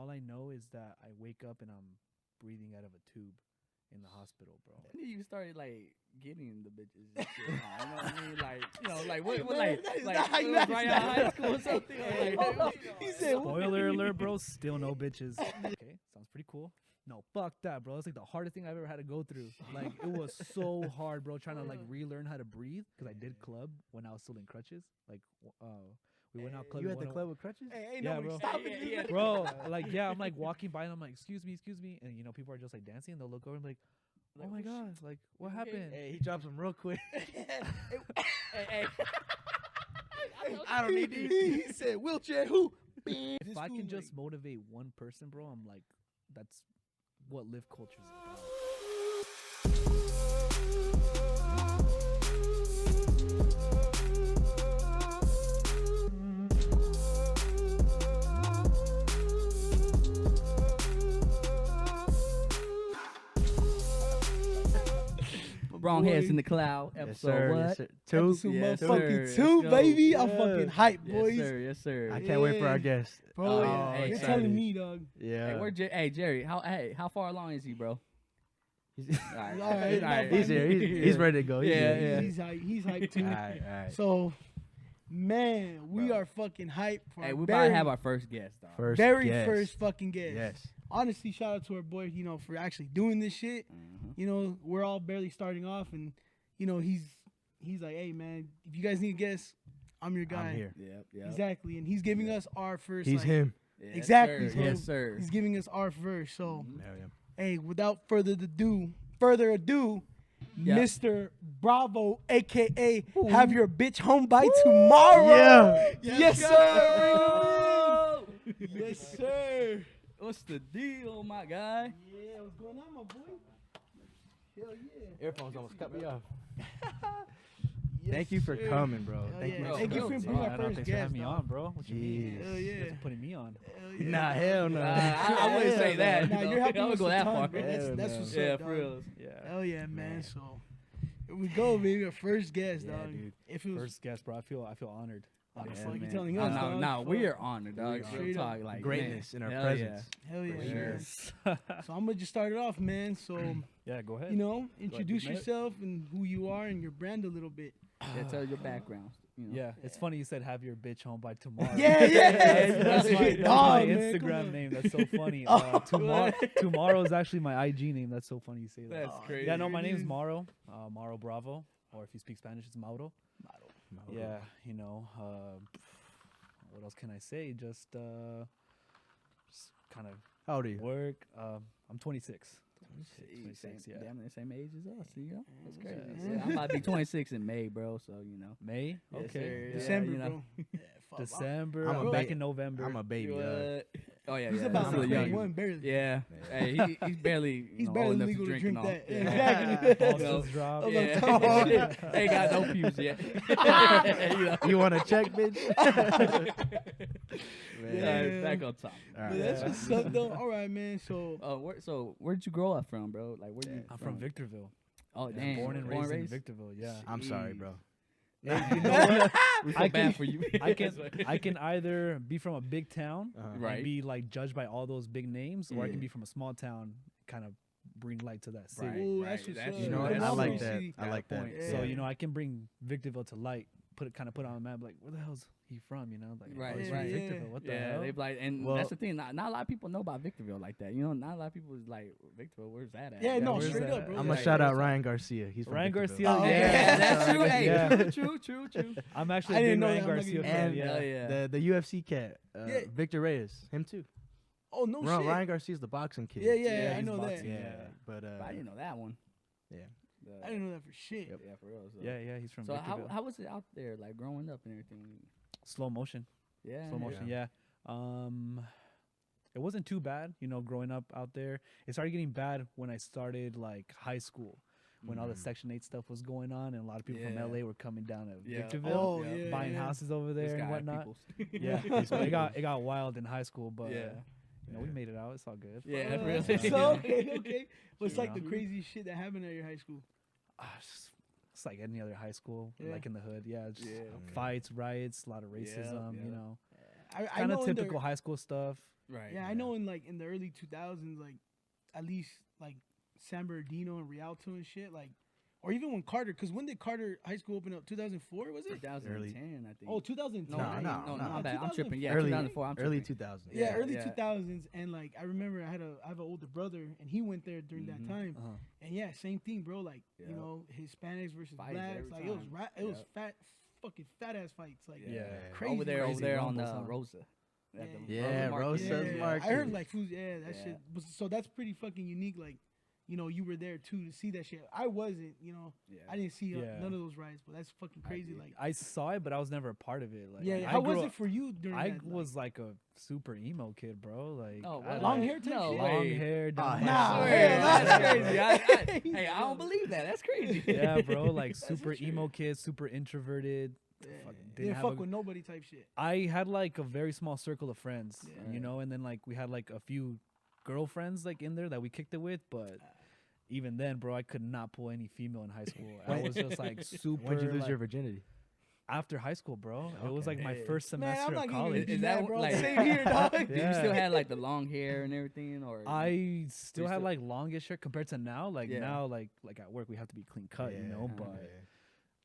all I know is that I wake up and I'm breathing out of a tube in the hospital, bro. When you started like getting the bitches and shit, you know what I mean? Like, you know, like what like it was right out of high school or something. He said, Spoiler alert, bro. Still no bitches. Okay, sounds pretty cool. No, fuck that, bro. It's like the hardest thing I've ever had to go through. Like, it was so hard, bro, trying to like relearn how to breathe because I did club when I was still in crutches. Like, we went out clubbing. You at the club with crutches? Hey, Yeah, nobody bro. stopping you. Bro, like, yeah, I'm like walking by and I'm like, excuse me, and you know, people are just like dancing and they'll look over and be like, oh my god, like, what happened? Hey, he drops them real quick. Hey. I don't need these. He said, wheelchair who? If I can just motivate one person, bro, I'm like, that's what live culture is about. Wrong Heads in the Cloud, Yes, episode sir. what? Yes, sir. Two. Episode Yes, motherfucking sir. 2, Let's go. baby. I'm Yeah. fucking hyped, boys. Yes, sir. Yes, sir. I can't wait for our Yeah. guest. Bro, Oh, yeah. hey, You're excited. telling me, dog. Yeah. Hey, hey, Jerry, how far along is he, bro? He's, All right. All right, All right. he's here. He's ready to go. He's Yeah, here. yeah. He's hyped too. All right, all right. So, man, we Bro. are fucking hyped for Hey, our we about very, to have our first guest, dog. very guest. first fucking guest. Yes. Honestly, shout out to our boy, you know, for actually doing this shit. Mhm. You know, we're all barely starting off, and you know, he's like, hey man, if you guys need guests, I'm your guy. I'm here. Yep. Exactly, and he's giving us our first. He's like, him. Yes, Exactly, Sir. so Yes, sir. He's giving us our first. So, Mhm. Hell yeah. hey, without further ado, Yeah. Mr. Bravo, aka have your bitch home by tomorrow. Yeah. Yes, sir. Yes, sir. What's the deal, my guy? Yeah, what's going on, my boy? Hell yeah. Earphones almost cut me off. Yes, Thank you for sir. coming, bro. Hell Thank yeah. you. Thank you for being our No, first thanks for having guest. me dog. on, bro. What you mean? Hell You yeah. guys are putting me on. Hell yeah. Nah, hell no. I wouldn't say that. Nah, you know? you're helping I would us go a that ton, far. bro. Hell That's no. what's Yeah, up, for dog. real. Yeah. Hell yeah, man. So here we go, baby. Our first guest, Yeah, dog. dude. If it was First guest, bro. I feel honored. what the honestly. fuck you man. telling No, us, no, dog? no, Fuck. we are honored, dog. We Real are. Straight talk, up. like Greatness in our hell presence. Hell yeah, For man. sure. So I'm gonna just start it off, man. So Yeah, go ahead. you know, introduce Matt. yourself and who you are and your brand a little bit. Yeah, tell your background. You know? Yeah, it's funny you said have your bitch home by tomorrow. Yeah, yeah. That's my, Shit, that's dog, my man, come Instagram on. name. That's so funny. Oh, Tomorrow is actually my IG name. That's so funny you say that. That's crazy. Yeah, no, my name's dude. Mauro. Mauro Bravo, or if you speak Spanish, it's Mauro. Yeah, you know. What else can I say? Just kind of How old are you? work. I'm 26. Jeez, 26, yeah. Damn, the same age as us. You know, that's crazy. Yeah. Yeah, I'm about to be 26 in May, bro. So you know. May. Yes, Okay. sir. Yeah, December, you know. bro. Yeah, fuck. December. I'm a I'm back ba- in November. I'm a baby. What? Oh yeah, He's yeah. about still to young. 21, barely. Yeah. Hey, he's barely. You He's know, barely old enough legal to drink and drink all. that. Yeah. Exactly. Balls You know, just dropped. I'm Yeah. like, Ain't got no pubes yet. You know. You want to check, bitch? Yeah. Back on top. All But right. that's what's up, though. All right, man. So So where did you grow up from, bro? Like where you? I'm from Victorville. Oh Yeah, damn. born and raised in Victorville. Yeah. I'm sorry, bro. Hey, you know what? We I feel can- bad for you. I can either be from a big town Right. and be like judged by all those big names, or I can Yeah. be from a small town, kind of bring light to that city. Right. Ooh, that's what's That's up. You know what? what? That's I like true. that. See, I like that. point. So Yeah. you know, I can bring Victorville to light, put it on the map, like where the hell's he from? You know, like Right, oh, he's right. from Victorville. What the Yeah, hell? they be like, and Well- that's the thing. Not a lot of people know about Victorville like that. You know, not a lot of people is like Victorville. Where's that at? Yeah, no, where's straight that up, bro. I'm Right. gonna shout out Ryan Garcia. He's from Ryan Victorville. Garcia. Oh, yeah, Yeah, that's true. Hey, Yeah. true. I'm actually I a big didn't know Ryan that. I'm Garcia looking fan. And Yeah. yeah. the UFC cat, Yeah. Victor Reyes, him too. Oh, no Ryan, shit. Ryan Garcia's the boxing kid. Yeah, yeah, I he's know that. boxing, yeah. But But I didn't know that one. yeah. I didn't know that for shit. Yep. Yeah, for real. So, Yeah, he's from So Victorville. how was it out there, like growing up and everything? Slow motion. Yeah. Slow motion, yeah. It wasn't too bad, you know, growing up out there. It started getting bad when I started like high school, when all the Section 8 stuff was going on, and a lot of people from Yeah. LA were coming down to Yeah. Victorville, Oh, yeah. buying houses over there and whatnot. Yeah, so it got wild in high school, but Yeah. you know, we made it out. It's all good. Yeah, So, really. okay. What's You like know. the crazy shit that happened at your high school? It's like any other high school, Yeah. like in the hood. Yeah, just Yeah. fights, riots, a lot of racism. yeah. You know, I kind know of in the- typical high school stuff. Right. Yeah, I know in like in the early 2000s, like at least like San Bernardino and Rialto and shit, like, or even when Carter, because when did Carter High School open up? 2004 was it? 2010, I think. Oh, 2010. no, No, no, my bad. I'm tripping. 2004. Yeah, early 2004. I'm early tripping. 2000s. Yeah, early yeah. 2000s, and like I remember I have an older brother, and he went there during that time, Uh-huh. and yeah, same thing, bro. Like you Yep. know, Hispanics versus Fights blacks, every like it was time. it was Yep. fucking fat ass fights, like Yeah. crazy. Over Crazy there on rumbles, huh? Rosa. At the Yeah, Market. Rosa's Yeah, Market. I heard like who's that Yeah. shit. So that's pretty fucking unique. Like, you know, you were there too to see that shit. I wasn't, you know, Yeah. I didn't see Yeah. none of those riots, but that's fucking I crazy. did. Like, I saw it, but I was never a part of it. Like, yeah, I how was grew it up- for you during I that? was like a super emo kid, bro. Like, Oh, I what? had, long like, hair type No shit? long way. hair down my Nah, shoulders. hell, that's that's crazy. crazy. Hey, I don't believe that. That's crazy. Yeah, bro. Like That's super true. emo kid, super introverted. Fucking Didn't have fuck a- with nobody type shit. I had like a very small circle of friends, Yeah. you know, and then like we had like a few girlfriends like in there that we kicked it with, but even then, bro, I could not pull any female in high school. I was just like super. When did you lose like, your virginity? after high school, bro? It was Okay. like my Hey. first Man, semester I'm not of gonna college. even Is be that mad, bro. like- Same here, dog. Did you Yeah. still have like the long hair and everything, or I still had still- like longish hair compared to now. Like Yeah. now, like at work we have to be clean cut, you know. Yeah. But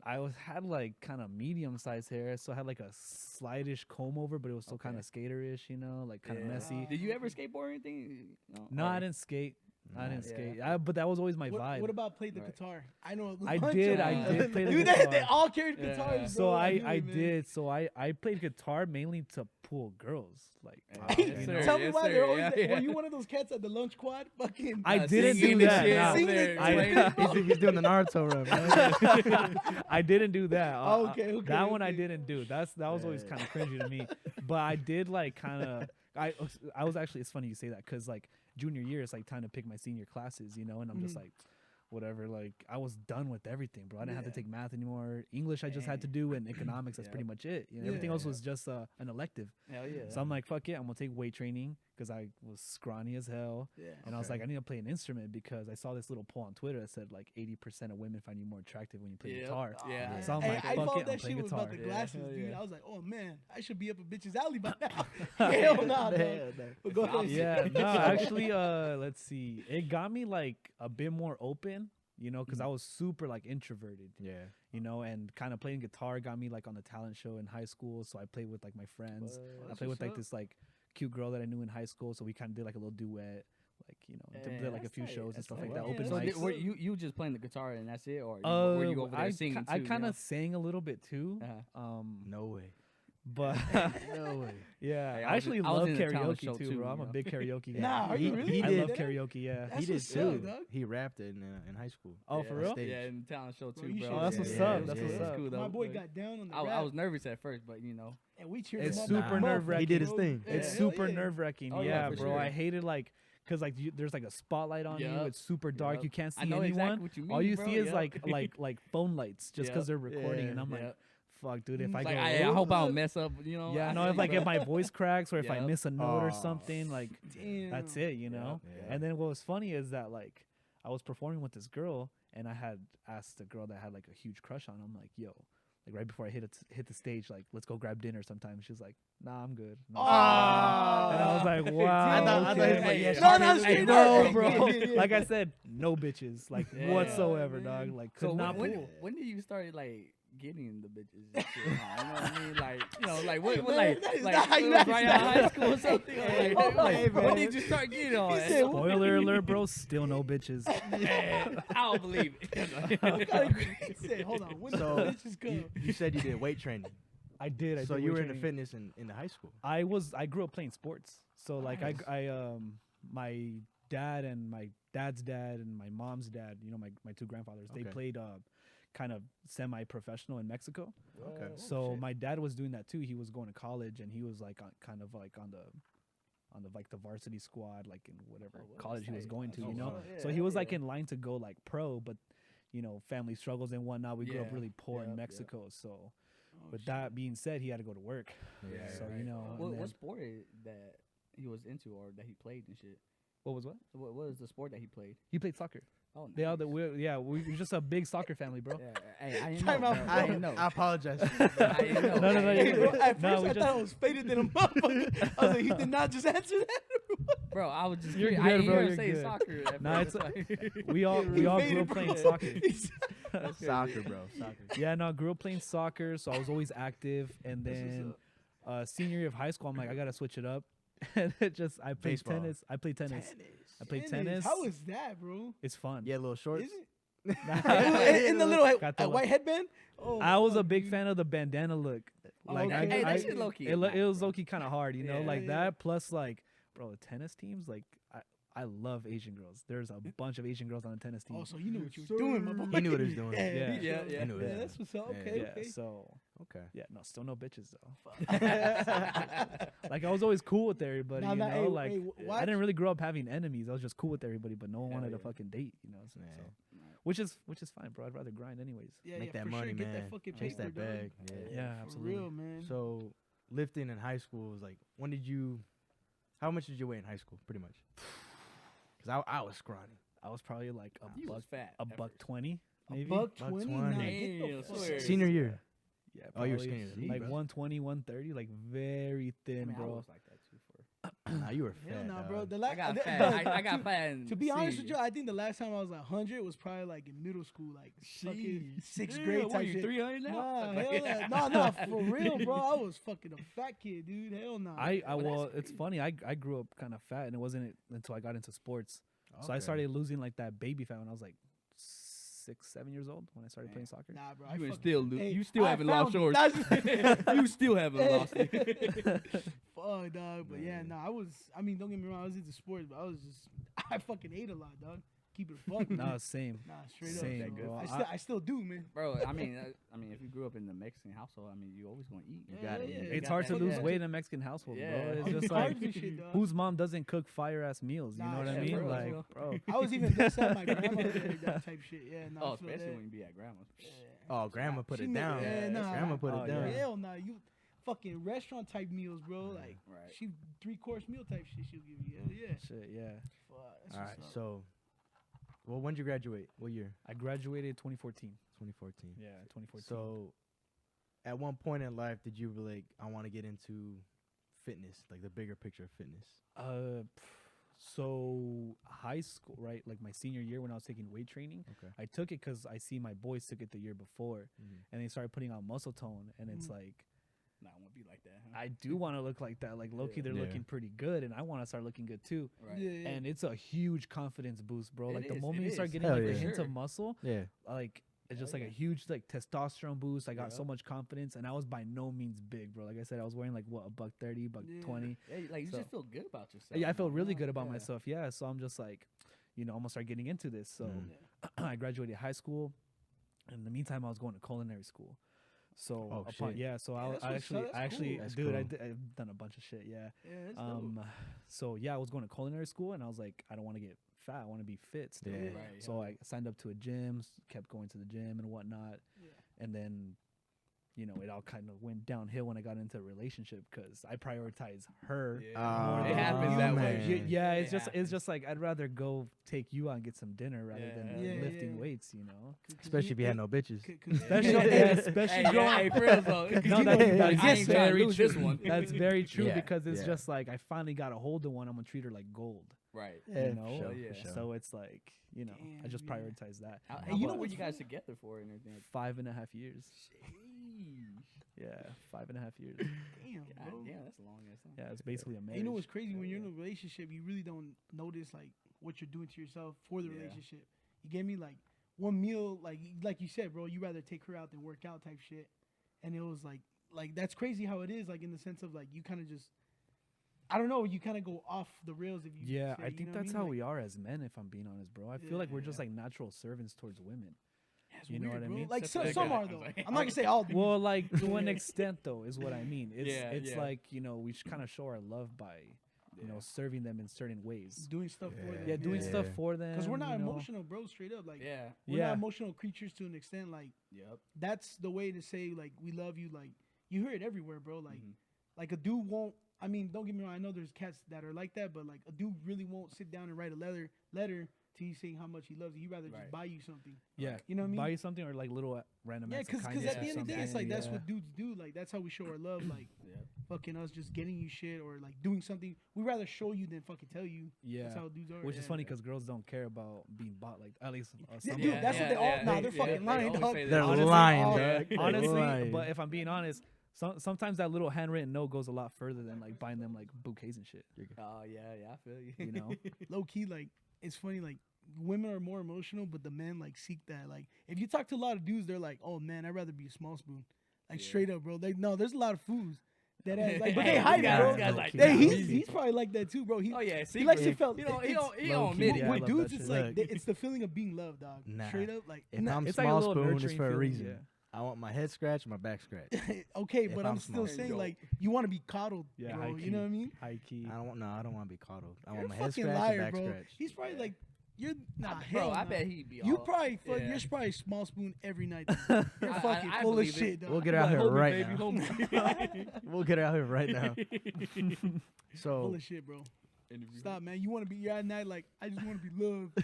I had like kind of medium sized hair, so I had like a slightish comb over, but it was still kind Okay. of skaterish, you know, like kind of Yeah. messy. Did you ever skateboard or anything? No, I Or- didn't skate. I didn't Yeah. skate. But that was always my vibe. What about played the Right. guitar? I know. a I bunch did. of I them. did play the Dude, guitar. they all carried Yeah. guitars. So bro. I knew it, man. did. So I played guitar mainly to pull girls. Like Yes, you sir. know? Tell me Yes, why sir. they're always Yeah, there. yeah. Were you one of those cats at the lunch quad? Fucking. I didn't do singing and that. shit nah. over there, Singing- explaining. He's doing the Naruto run. Man. I didn't do that. Okay, That one I okay. didn't do. That was always kind of cringy to me. But I did like kind of. I was actually. It's funny you say that because like junior year is like time to pick my senior classes, you know, and I'm just like. Whatever, like I was done with everything, bro. I didn't have to Yeah. take math anymore. English I just had to do, and economics. That's Yeah. pretty much it. You know, Yeah. everything else was just an elective. Hell yeah. So I'm like, fuck it, I'm gonna take weight training because I was scrawny as hell. Yeah. And I was like, I need to play an instrument because I saw this little poll on Twitter that said like 80% of women find you more attractive when you play Yep. guitar. Yeah. So I'm Hey, like, I fuck thought it, I'm that playing shit was about guitar. the glasses, hell dude. yeah. I was like, oh man, I should be up a bitch's alley by now. Hell nah, dog. But go ahead. Yeah, no, actually, let's see. It got me like a bit more open, you know, because I was super like introverted, Yeah. you know, and kind of playing guitar got me like on the talent show in high school. So I played with like my friends. I That's played with what's like up. this like cute girl that I knew in high school. So we kind of did like a little duet, like, you know, Yeah, did like a that's few tight. shows and That's stuff tight. like that. Yeah, Open that's mics. what's Were up. you just playing the guitar and that's it, or were you over there singing too? I kind you of sang a little bit too. know? No way. But No way. yeah, Hey, I actually I was love in a talent karaoke show too, too, bro. I'm you a know? big karaoke guy. Nah, are you really? He I did love that? karaoke. Yeah. That's He did what's up, too. dog. He rapped in high school. Oh, Yeah. for real? Stage. Yeah, in the talent show Bro, too, you bro. should- Oh, that's what's Yeah, up, it that's was- what's it was up. cool, My though. boy Like, got down on the I rap, was nervous at first, but you know. and we cheered It's him up super like nerve-wracking. He did his bro. thing. Yeah, It's hell super yeah. nerve wracking. Oh, yeah, yeah, for bro. sure. I hated like because like there's like a spotlight on you. Yup. It's super dark. Yup. You can't I see know anyone. exactly what you mean, All you bro. see is Yup. like phone lights just because Yup. they're recording. Yeah. And I'm like, Yup. fuck, dude. If It's I It's go, like, I hope I don't mess up, you know. yeah, I no, feel if like you, if bro. my voice cracks or if I Yup. miss a note or Aw. something, like Damn. that's it, you know. Yeah. And then what was funny is that like I was performing with this girl and I had asked the girl that I had like a huge crush on. I'm like, yo. Like right before I hit the stage, like let's go grab dinner sometime. She was like, "Nah, I'm good." No. Aw. And I was like, "Wow." I thought he was okay. like, yeah, No, no, hey, straight No, up. bro. Yeah, yeah. Like I said, no bitches, like Yeah. whatsoever, Man. dog. Like could So not when, pull. when did you start like getting the bitches? And shit, huh? You know what I mean? Like, you know, like what, Hey, what man, like, that is like not how it you was ask right that. out of high school or something? Or Hey, like, hold on, like, bro. when did you start getting on He it? said, Spoiler alert, bro. Still no bitches. Man, I don't believe it. What kind of he said, hold on, when So, the bitches come? You said you did weight training. I did. So did you weight were into training. fitness in the high school. I grew up playing sports. So like Nice. my dad and my dad's dad and my mom's dad, you know, my two grandfathers, they Okay. played kind of semi-professional in Mexico. Okay. So shit. my dad was doing that too. He was going to college and he was like kind of like on the like the varsity squad, like in whatever college he was tight. going to, That's you know. what's up. So Yeah, he was hell like yeah. in line to go like pro, but you know, family struggles and whatnot. We grew up Yeah. really poor in Yep, yep. Mexico. So Oh, with shit. that being said, he had to go to work. Yeah, so right. you know, What, and then- what sport that he was into or that he played and shit? what was what? So what was the sport that he played? He played soccer. Oh, They all nice. we're just a big soccer family, bro. Yeah, hey, I didn't Time know. out, Bro. I didn't know. I apologize. I didn't know. No, I you're didn't Hey, know. bro, at No, first we I just- thought it was faded than a motherfucker. I was like, he did not just answer that. Bro, I was just You're curious. good, I didn't bro, hear him you're say good. soccer. At Nah, first. we all He grew faded, up playing bro. soccer. Soccer, bro. Soccer. Yeah, no, I grew up playing soccer, so I was always active. And That's then what's senior year of high school, I'm like, I gotta switch it up. And I played Baseball. tennis. I played tennis. I played tennis. How is that, bro? It's fun. Yeah, little shorts. Is it? In the little Got the white headband? Oh, I was a fuck, big dude. fan of the bandana look. Like okay. Hey, I that shit low key. it was low key kind of hard, you know, Yeah. like Yeah. that. Plus, like, bro, tennis teams, like, I love Asian girls. There's a bunch of Asian girls on the tennis team. Oh, so you knew what you were doing, my boy. He knew what he was doing. Yeah. Yeah, yeah, knew it. yeah. That's what's up. Yeah. Okay, Yeah, okay. so Okay. yeah, no, still no bitches though. Like I was always cool with everybody, Nah, you nah, know. hey, Like hey, I watch. didn't really grow up having enemies. I was just cool with everybody, but no one Hell wanted to yeah. fucking date, you know. So, Yeah. which is fine, bro. I'd rather grind anyways. Yeah, Make yeah, that for money, sure. Get man. that fucking Chase paper, that dog. bag. Yeah, For absolutely. real, man. So lifting in high school was like, when did you? How much did you weigh in high school? Pretty much. Cause I was scrawny. I was probably like You was fat. a at buck first. 20, maybe. Buck Buck 20? 20. Nah, Damn, get the fuck swear. out. Senior year. Yeah, Oh, you were probably skinnier than me, like bro. 120, 130, like very I thin, mean, I bro. was like that too for. Nah, you were Hell fat, nah, dog. bro. The I got the- fat. I got fat. in To be honest with senior. you, I think the last time I was like 100 was probably like in middle school, like fucking Jeez. sixth Yeah, grade what, type you shit. 300 now? Nah, hell nah. Nah, for real, bro. I was fucking a fat kid, dude. Hell nah. Well, that's it's crazy. funny. I grew up kind of fat, and it wasn't until I got into sports. So I Okay. started losing like that baby fat when I was like 6, 7 years old when I started playing soccer. Nah, bro. You I ain't fuck- still Hey, you still I haven't lost found yours. it. You still haven't lost it. Fuck, dog. But yeah, Man. nah, I mean, don't get me wrong, I was into sports, but I fucking ate a lot, dog. Keep it a buck, man. No, same. Nah, straight Same, up. bro. I still do, man. Bro, I mean, if you grew up in the Mexican household, I mean, you always gonna eat. You gotta eat. yeah. It's got hard to that, lose yeah. weight in a Mexican household, Yeah. bro. It's On just carbs like and shit, dog. whose mom doesn't cook fire ass meals? You Nah, know what I yeah, mean? bro, Like, bro. bro. I was even just at my grandma's that type shit. Yeah, nah, Oh, I feel especially that. when you be at grandma's. Yeah. Oh, grandma put She it made- down. Yeah, nah, Grandma put Oh, it down. yeah. Hell nah, you fucking restaurant type meals, bro. Like Right. she 3-course meal type shit she'll give you. Hell yeah. Shit, yeah. Fuck, that's All right. what's up. So, well, when did you graduate? What year? I graduated 2014. 2014. Yeah, 2014. So, at one point in life, did you be like, I want to get into fitness, like the bigger picture of fitness? So high school, right? Like my senior year when I was taking weight training, Okay. I took it because I see my boys took it the year before, and they started putting on muscle tone, and it's like Nah, I won't be like that. Huh? I do want to look like that. Like low key, they're Yeah. looking pretty good, and I want to start looking good too. Right. Yeah, yeah. And it's a huge confidence boost, bro. It Like the is, moment it you start is. getting Hell like yeah. a hint Sure. of muscle, Yeah. like it's just Hell like a yeah. huge like testosterone boost. I got so Yup. much confidence, and I was by no means big, bro. Like I said, I was wearing like what, $130, buck Yeah. 20. Yeah, like you So- just feel good about yourself. Yeah, I felt man. really Yeah, good about yeah. myself. Yeah, so I'm just like, I'm gonna start getting into this. So Mhm. I graduated high school. In the meantime, I was going to culinary school. So Oh, shit. so Yeah, I that's I what's actually up. That's actually cool. That's dude, cool. I've done a bunch of shit. Yeah. Yeah, that's dope. So yeah, I was going to culinary school, and I was like, I don't want to get fat. I want to be fit still. Yeah. Right. So I signed up to a gym, kept going to the gym and whatnot, Yeah. and then, it all kind of went downhill when I got into a relationship because I prioritize her. Ah, more it than happens you. that man. way. Yeah, It it's happens. just like I'd rather go take you out and get some dinner rather Yeah. than Yeah, lifting yeah. weights. You know. Especially if you had no bitches. Especially, especially Hey, growing. hey, for real though. 'cause No, you that- know you that's like, I ain't trying to very lose true. this one. That's very true Yeah, because it's yeah. just like I finally got a hold of one. I'm gonna treat her like gold. Right. Yeah, you know. for yeah. sure, for sure. So it's like I Damn, just yeah. prioritize that. How, Hey, how you know long were what's you guys funny? together for and everything? 5.5 years. Sheesh. Yeah, 5.5 years. Damn, God bro. damn, that's a long ass time. Yeah, it's basically a And marriage. you know what's crazy? When Yeah, you're in a relationship, you really don't notice like what you're doing to yourself for the Yeah. relationship. You get me? Like one meal, like you said, bro. You rather take her out than work out type shit. And it was like that's crazy how it is. Like in the sense of like you kind of just, I don't know, you kind of go off the rails if you. Yeah, say, I you think know what that's mean? how Like, we are as men. If I'm being honest, bro, I feel like we're just Yeah. like natural servants towards women. It's you know weird, what I bro. mean? Like Except for some the are guy. though. I was like, I'm not gonna say all. Well, like to an extent, though, is what I mean. It's Yeah, it's yeah. like we kind of show our love by serving them in certain ways. doing stuff for them. Yeah, doing Yeah. stuff for them. Because we're not you know? emotional, bro. Straight up, like Yeah. we're Yeah. not emotional creatures to an extent. Like Yep. that's the way to say like we love you. Like you hear it everywhere, bro. Like Mhm. like a dude won't. I mean, don't get me wrong. I know there's cats that are like that, but like a dude really won't sit down and write a letter to you saying how much he loves you. He'd rather Right. just buy you something. Yeah, You know what I mean? buy you something or like little random Yeah, acts of because kindness at the or end of the day, it's something, like that's yeah. what dudes do. Like that's how we show our love. Like Yeah. fucking us just getting you shit or like doing something. We rather show you than fucking tell you. Yeah, That's how dudes are. which is Yeah, funny yeah. because girls don't care about being bought. Like at least Yeah, some dude, of that's them. what they all. Nah, they're yeah, fucking they lying, always dog. say that. They're Honestly, lying, all- dog. They're honestly, lying. but if I'm being honest, sometimes that little handwritten note goes a lot further than like buying them like bouquets and shit. Oh yeah, I feel you. You know? Low key, like it's funny. Like women are more emotional, but the men like seek that. Like if you talk to a lot of dudes, they're like, "Oh man, I'd rather be a small spoon." Like Yeah. straight up, bro. They no, there's a lot of fools that ass, like, but Hey, they this hide guy- it, bro. this guy's like, Hey, nah, he's probably like that too, bro. He Oh yeah, he likes to secretly. feel. He don't low admit key. it. Yeah, I with love dudes, that it's shit. like Look. it's the feeling of being loved, dog. Nah. Straight up, like If nah, I'm It's like a small little spoon, it's nurturing for a feeling, reason. yeah. I want my head scratched, my back scratched. okay, if but I'm I'm still small. saying Yo. like you want to be coddled, Yeah, bro. high You know what I mean? High key. I don't want to be coddled. I You're want my a head fucking scratched, liar, and back bro. scratched. He's probably Yeah. like you're nah, Bro, hell I nah. bet he'd be. You all- probably fuck. yeah. You're probably small spoon every night. You're I- fucking I full of believe it. shit, dog. We'll get out here Hold me, right baby, now. hold me. We'll get out here right now. full So of shit, bro. Interview. Stop, man. You want to be you're at night like I just want to be loved.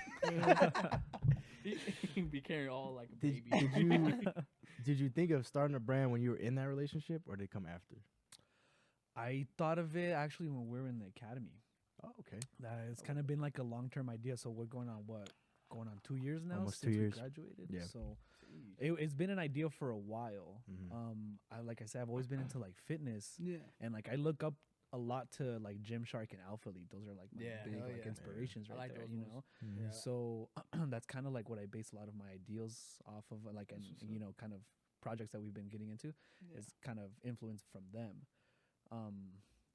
He'd be carrying all like a did, baby. did you did you think of starting a brand when you were in that relationship, or did it come after? I thought of it actually when we were in the academy. Oh, okay. It's kind of been like a long term idea. So we're going on 2 years now Almost since 2 years. we graduated. Yeah. So it's been an idea for a while. Mhm. Like I said, I've always been into like fitness, Yeah. and like I look up a lot to like Gymshark and Alpha League. Those are like my Yeah, big hell like yeah. inspirations I right like there. those You ones. know. Yeah. So that's kind of like what I base a lot of my ideals off of, like, and That's what's you know, kind of projects that we've been getting into Yeah. is kind of influenced from them.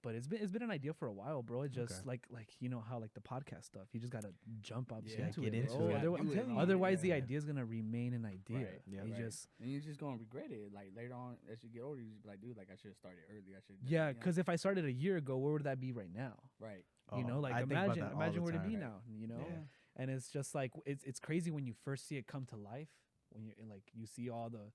But it's been an idea for a while, bro. It just Okay. like you know how like the podcast stuff, you just gotta jump up Yeah, into get it, into bro. it. Otherwise, I'm telling you. otherwise the Yeah. idea is gonna remain an idea. Right. Yeah. You Right. just And you're just gonna regret it. Like later on, as you get older, you just be like, dude, like I should have started early. I should. yeah, because if I started a year ago, where would that be right now? Right. You know, like I think about imagine that all the where to be time. now. You know, Yeah. and it's just like it's crazy when you first see it come to life, when you're like you see all the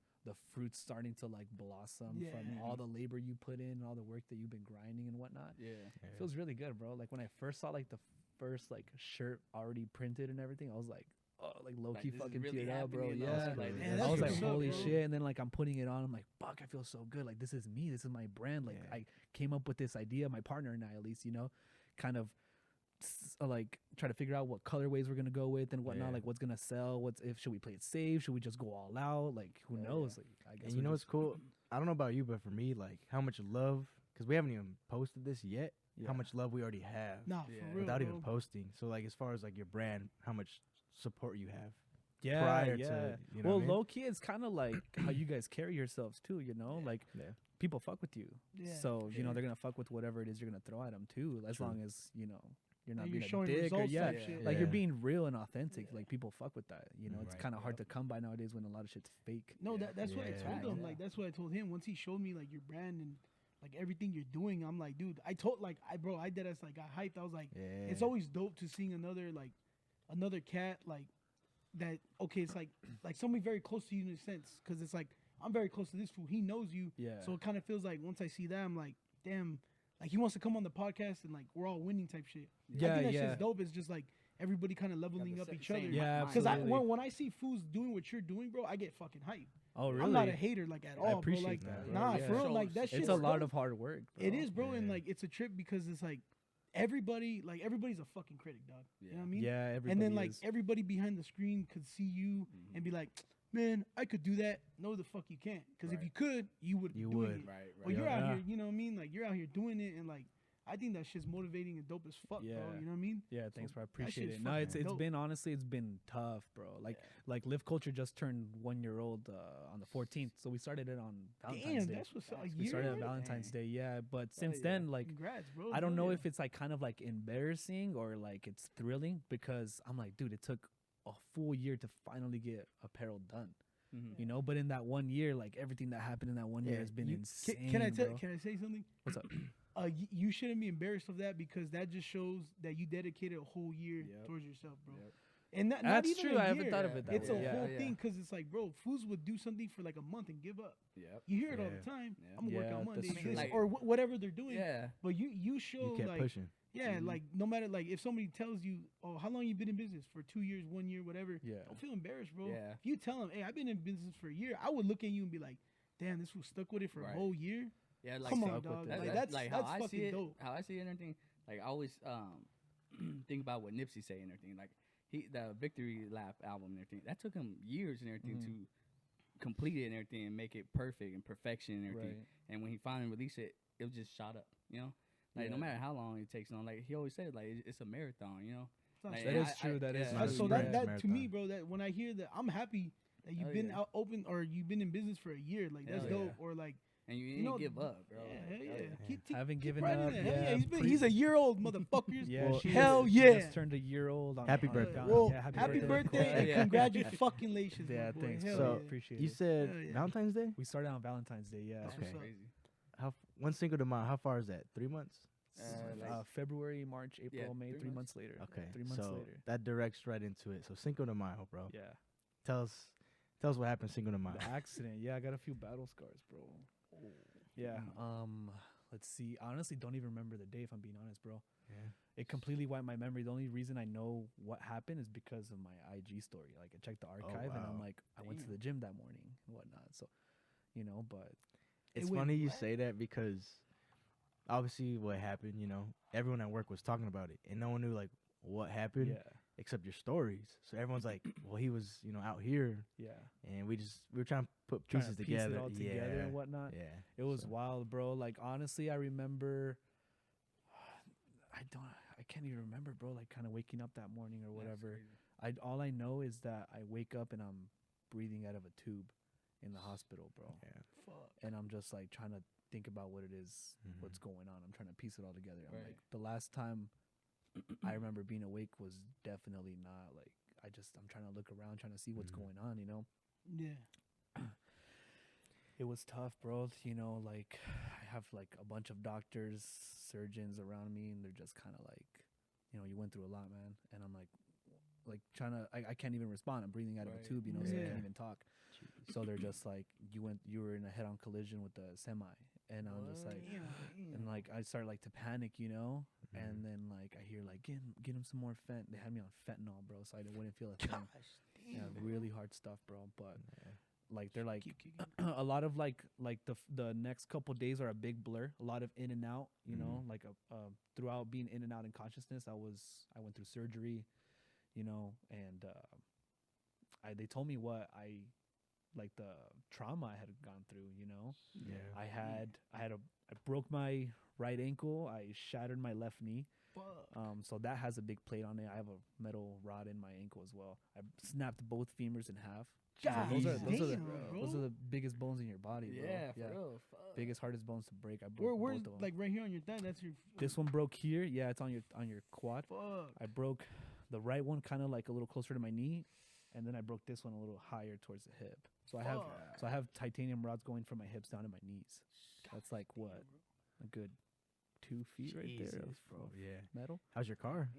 fruits starting to like blossom Yeah. from all the labor you put in, all the work that you've been grinding and whatnot. Yeah. Yeah. It feels really good, bro. Like when I first saw like the first like shirt already printed and everything, I was like, oh, like low key Like, this is fucking really teared up, bro. happening, Yeah, also, like, Man, I that's was like, what's up, holy bro. shit. And then like I'm putting it on, I'm like, fuck, I feel so good. Like this is me. This is my brand. Like Yeah. I came up with this idea, my partner and I, at least, you know, kind of like try to figure out what colorways we're gonna go with and whatnot. Yeah. Like what's gonna sell. Should we play it safe? Should we just go all out? Like who Yeah, knows? Like I guess And you know what's cool? I don't know about you, but for me, like how much love, because we haven't even posted this yet. Yeah. How much love we already have Nah, Yeah. for real. without bro. even posting. So like as far as like your brand, how much support you have Yeah, prior yeah. to you know Well, what I mean? low key, it's kind of like how you guys carry yourselves too. You know, Yeah. like Yeah. people fuck with you, Yeah, so for you know sure. they're gonna fuck with whatever it is you're gonna throw at them too, as True. long as you know you're not And you're being a showing dick or results yeah, type shit. like you're Yeah. being real and authentic. Yeah. Like people fuck with that. You know, it's Right. kind of hard Yep. to come by nowadays when a lot of shit's fake. No, Yeah. that's what I Yeah. told him. Yeah. Like that's what I told him. Once he showed me like your brand and like everything you're doing, I'm like, dude, I told like I did as like got hyped. I was like, Yeah. it's always dope to seeing another cat like that. Okay, it's like somebody very close to you in a sense, because it's like I'm very close to this fool. He knows you, Yeah. so it kind of feels like once I see that, I'm like, damn, like he wants to come on the podcast and like we're all winning type shit. I Yeah, think that yeah. shit's dope. It's just like everybody kind of leveling up each other. Yeah, Because absolutely. when I see fools doing what you're doing, bro, I get fucking hyped. Oh, really? I'm not a hater like at all, I bro. appreciate Like, that, bro. nah, Yeah. for real, like that shit. It's a lot of hard work. Bro. It is, bro, and Yeah. like it's a trip because it's like everybody's a fucking critic, dog. You know what I mean? Yeah, everybody And then like is. everybody behind the screen could see you and be like, man, I could do that. No, the fuck you can't. Because if Right. you could, you would. You doing would. It. Right. Right. But you're out Yeah. here, you know what I mean? Like you're out here doing it, and like I think that shit's motivating and dope as fuck, bro. Yeah. You know what I mean? Yeah, thanks, bro. I that appreciate shit's it. No, fucking it's dope. been honestly, it's been tough, bro. Like Live Culture just turned 1 year old on the 14th, so we started it on Valentine's Damn, Day. that's what's up. A We year started on already? Valentine's Day, yeah. But since yeah. then, like, Congrats, bro. I don't Hell know yeah. if it's like kind of like embarrassing or like it's thrilling, because I'm like, dude, it took a full year to finally get apparel done. Mhm. You know, but in that 1 year, like everything that happened in that 1 year Yeah, has been you- insane. Can I tell? bro. Can I say something? What's up? You shouldn't be embarrassed of that, because that just shows that you dedicated a whole year Yep. towards yourself, bro. Yep. And not That's even true. a I haven't year. thought of it that It's way. a Yeah. whole Yeah. thing, because it's like, bro, fools would do something for like a month and give up. Yep. You hear it all Yeah. the time. Yeah. I'm gonna work Yeah, out that's Monday, true. this, Like- or whatever they're doing. Yeah. But you show You kept like pushing. Yeah, like no matter like if somebody tells you, oh, how long you been in business for 2 years, 1 year, whatever. Yeah. Don't feel embarrassed, bro. Yeah. If you tell them, hey, I've been in business for a year, I would look at you and be like, damn, this fool stuck with it for a Right. whole year. Yeah, like Come on, stuck with dog. it. Like that's that's how I fucking see it. dope. How I see it and everything. Like I always think about what Nipsey say and everything. Like the Victory Lap album and everything. That took him years and everything Mhm. to complete it and everything and make it perfect and perfection and everything. Right. And when he finally released it, it was just shot up. You know, like no Yeah. matter how long it takes on. Like he always said, like it's a marathon. You know. It's not Like, That and is true. That is yeah. Not a So sprint, that it's to me, marathon. bro, that when I hear that, I'm happy that you've Hell been yeah. out open or you've been in business for a year. Like that's Hell dope. yeah. Or like And you you didn't know, give up, bro. yeah, Like, hell yeah. yeah. Haven't Keep given riding up. it. Hell Yeah, he's a year old, motherfuckers. Yeah, Well, she hell just, yeah. She just turned a year old. On Happy on birthday. down. Well, Yeah, happy of birthday course. and Yeah. congratulations, Yeah, my boy. thanks. Hell So, yeah. Appreciate You it. said Hell yeah. Valentine's Day? We started on Valentine's Day. Yeah. That's Okay. what's up. Crazy. One Cinco de Mayo, how far is that? 3 months? Like- February, March, April, Yeah, May. 3 3 months. months later. Okay. 3 months so later. that directs right into it. So Cinco de Mayo, bro. Yeah. Tell us what happened Cinco de Mayo. The accident. Yeah, I got a few battle scars, bro. Yeah. Let's see. I honestly don't even remember the day, if I'm being honest, bro. Yeah. It completely wiped my memory. The only reason I know what happened is because of my IG story. Like I checked the archive and I'm wow. like, I went to the gym that morning and whatnot. So, but It's went funny you black? say that because obviously what happened, everyone at work was talking about it and no one knew like what happened yeah, except your stories. So everyone's like, well, he was, out here yeah. and we were trying to put Trying pieces to piece together. it all together yeah. and whatnot. Yeah. It was So- wild, bro. Like honestly, I remember. I can't even remember, bro. Like kind of waking up that morning or whatever. All I know is that I wake up and I'm breathing out of a tube in the hospital, bro. Yeah. Fuck. And I'm just like trying to think about what it is, what's Mhm. going on. I'm trying to piece it all together. I'm Right. like, the last time I remember being awake was definitely not like, I'm trying to look around, trying to see what's Mhm. going on, Yeah. It was tough, bro. Like I have like a bunch of doctors, surgeons around me, and they're just kind of like, you went through a lot, man. And I'm like trying to, I can't even respond. I'm breathing out of a Right. tube, so I Yeah. can't even talk. So they're just like, you were in a head-on collision with the semi, and I'm just like, and like I started like to panic, and then like I hear like get him some more fent. They had me on fentanyl, bro, so I wouldn't feel a thing. Gosh, Yeah, damn. really hard stuff, bro. But Yeah. like they're like Keep kicking. a lot of like the next couple days are a big blur. A lot of in and out, like throughout being in and out in consciousness. I went through surgery, and they told me what I like the trauma I had gone through. Yeah. I broke my right ankle. I shattered my left knee. Fuck. So that has a big plate on it. I have a metal rod in my ankle as well. I snapped both femurs in half. God those are damn, bro. those are the biggest bones in your body, bro. Yeah, for real. Fuck. Biggest, hardest bones to break. I broke Where's both of them. like right here on your thigh? That's your. This one broke here. Yeah, it's on your quad. Fuck. I broke the right one kind of like a little closer to my knee, and then I broke this one a little higher towards the hip. So I have titanium rods going from my hips down to my knees. That's like what, a good 2 feet right there of Jesus, bro. Yeah. metal. How's your car?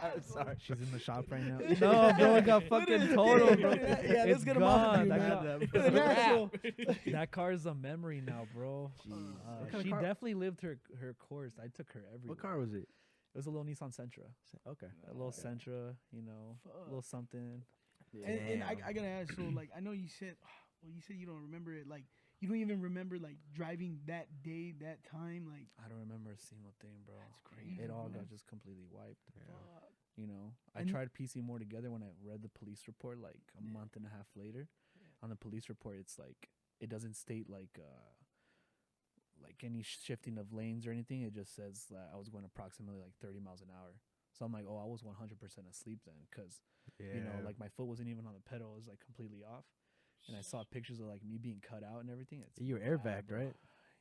I'm sorry. She's in the shop right now. No, bro, it got fucking total, bro. Yeah, let's It's get him off gone. of you, That man. car- That's that car's a memory now, bro. What kind She of car? definitely lived her course. I took her everywhere. What car was it? It was a little Nissan Sentra. Okay. A little Sentra, a little something. And I Damn. gotta ask, so like I know you said, well, you said you don't remember it, like you don't even remember like driving that day, that time, like I don't remember a single thing, bro. That's crazy, It all bro. got just completely wiped. fuck. I And- tried piecing more together when I read the police report like a month and a half later. On the police report, it's like it doesn't state like any shifting of lanes or anything. It just says that I was going approximately like 30 miles an hour. So I'm like, oh, I was 100% asleep then, because like my foot wasn't even on the pedal; it was like completely off. And I saw pictures of like me being cut out and everything. It's you were bad, airbagged, bro. right?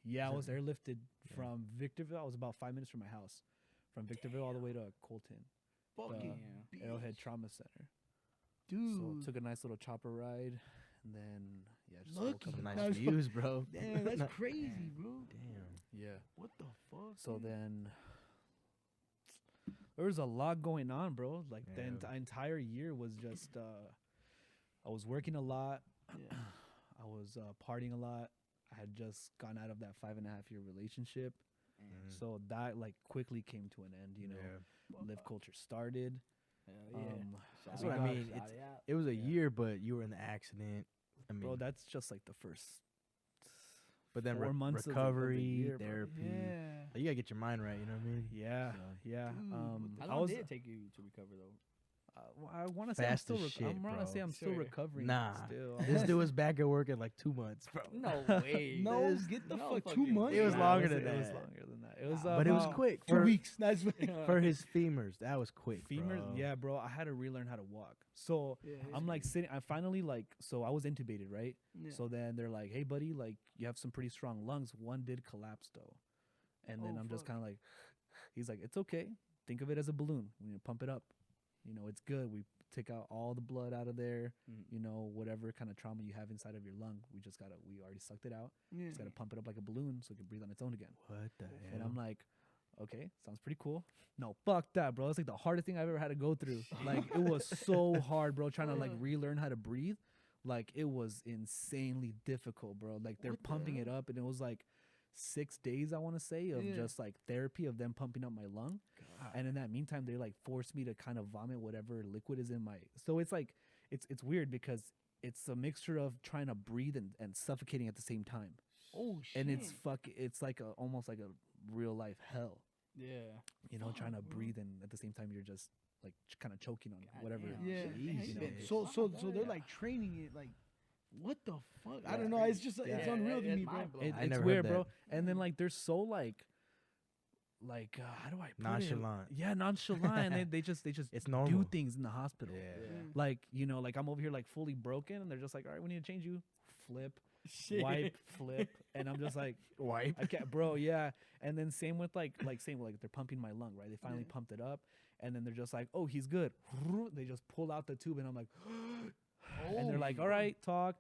Yeah, I Is was it- airlifted Yeah. from Victorville. I was about 5 minutes from my house, from Victorville all the way to Colton, Fucking Damn. Arrowhead Trauma Center. dude. So took a nice little chopper ride, and then just Lucky. woke up. Nice That was views, bro. Damn, that's crazy, bro. Damn. Yeah. What the fuck? So dude? then there was a lot going on, bro. Like the Yeah. entire year was just I was working a lot. Yeah. I was partying a lot. I had just gone out of that 5.5 year relationship. And So that like quickly came to an end, you know. Live culture started. hell yeah. Shout That's what I out, mean. shout it out. It was a Yeah. year, but you were in the accident. I mean, Bro, that's just like the first but then 4 months of the recovery, year, bro. therapy. Yeah. Like, you gotta get your mind right. You know what I mean? Yeah, So, yeah. Dude, what How I long was. did it take you to recover though? I want to say I'm Fast still. as shit, I'm gonna say bro. I'm still Sure. recovering. Nah. still. This dude was back at work in like 2 months, bro. No way. No, This- get the no fuck 2 fucking months. It was way. Nah, longer than It was that. longer than that. It was. But it was about quick 2 for, weeks. That's for his femurs. That was quick, Femurs. bro. Yeah, bro. I had to relearn how to walk. So yeah, I'm like sitting. I finally like. So I was intubated, right? yeah. So then they're like, "Hey, buddy, like you have some pretty strong lungs. One did collapse though." And then Oh, I'm just fuck. kind of like, he's like, "It's okay. Think of it as a balloon. We need to pump it up. You know, it's good. We take out all the blood out of there. Mm. You know, whatever kind of trauma you have inside of your lung, we already sucked it out. yeah. Just gotta pump it up like a balloon so it can breathe on its own again." What the And hell? I'm like, okay, sounds pretty cool. No, fuck that, bro. It's like the hardest thing I've ever had to go through. Like, it was so hard, bro, trying to like relearn how to breathe. Like, it was insanely difficult, bro. Like, they're What the pumping it hell? up, and it was like 6 days, I want to say, of Yeah. just like therapy of them pumping up my lung. And in that meantime, they like forced me to kind of vomit whatever liquid is in my. So it's like, it's weird because it's a mixture of trying to breathe and suffocating at the same time. Oh shit. And it's like almost like a real life hell. Yeah. You know, trying to Fuck, bro. breathe and at the same time you're just like kind of choking on God whatever. damn. Yeah. Jeez, Yeah. man. So they're like training it like, what the fuck? I Yeah. don't know. It's just it's Yeah. unreal to It's me, bro. mind-blowing. I It's never weird, heard bro. that. And then like they're so like how do I put Nonchalant. it? Yeah, nonchalant. and they just It's do normal. things in the hospital. Yeah. Like, you know, like I'm over here like fully broken and they're just like, "All right, we need to change you." Flip, Shit. wipe, flip, and I'm just like, Wipe. I can't, bro. Yeah, and then same with like they're pumping my lung, right? They finally Yeah. pumped it up, and then they're just like, "Oh, he's good." They just pull out the tube, and I'm like, and they're like, "All right, talk,"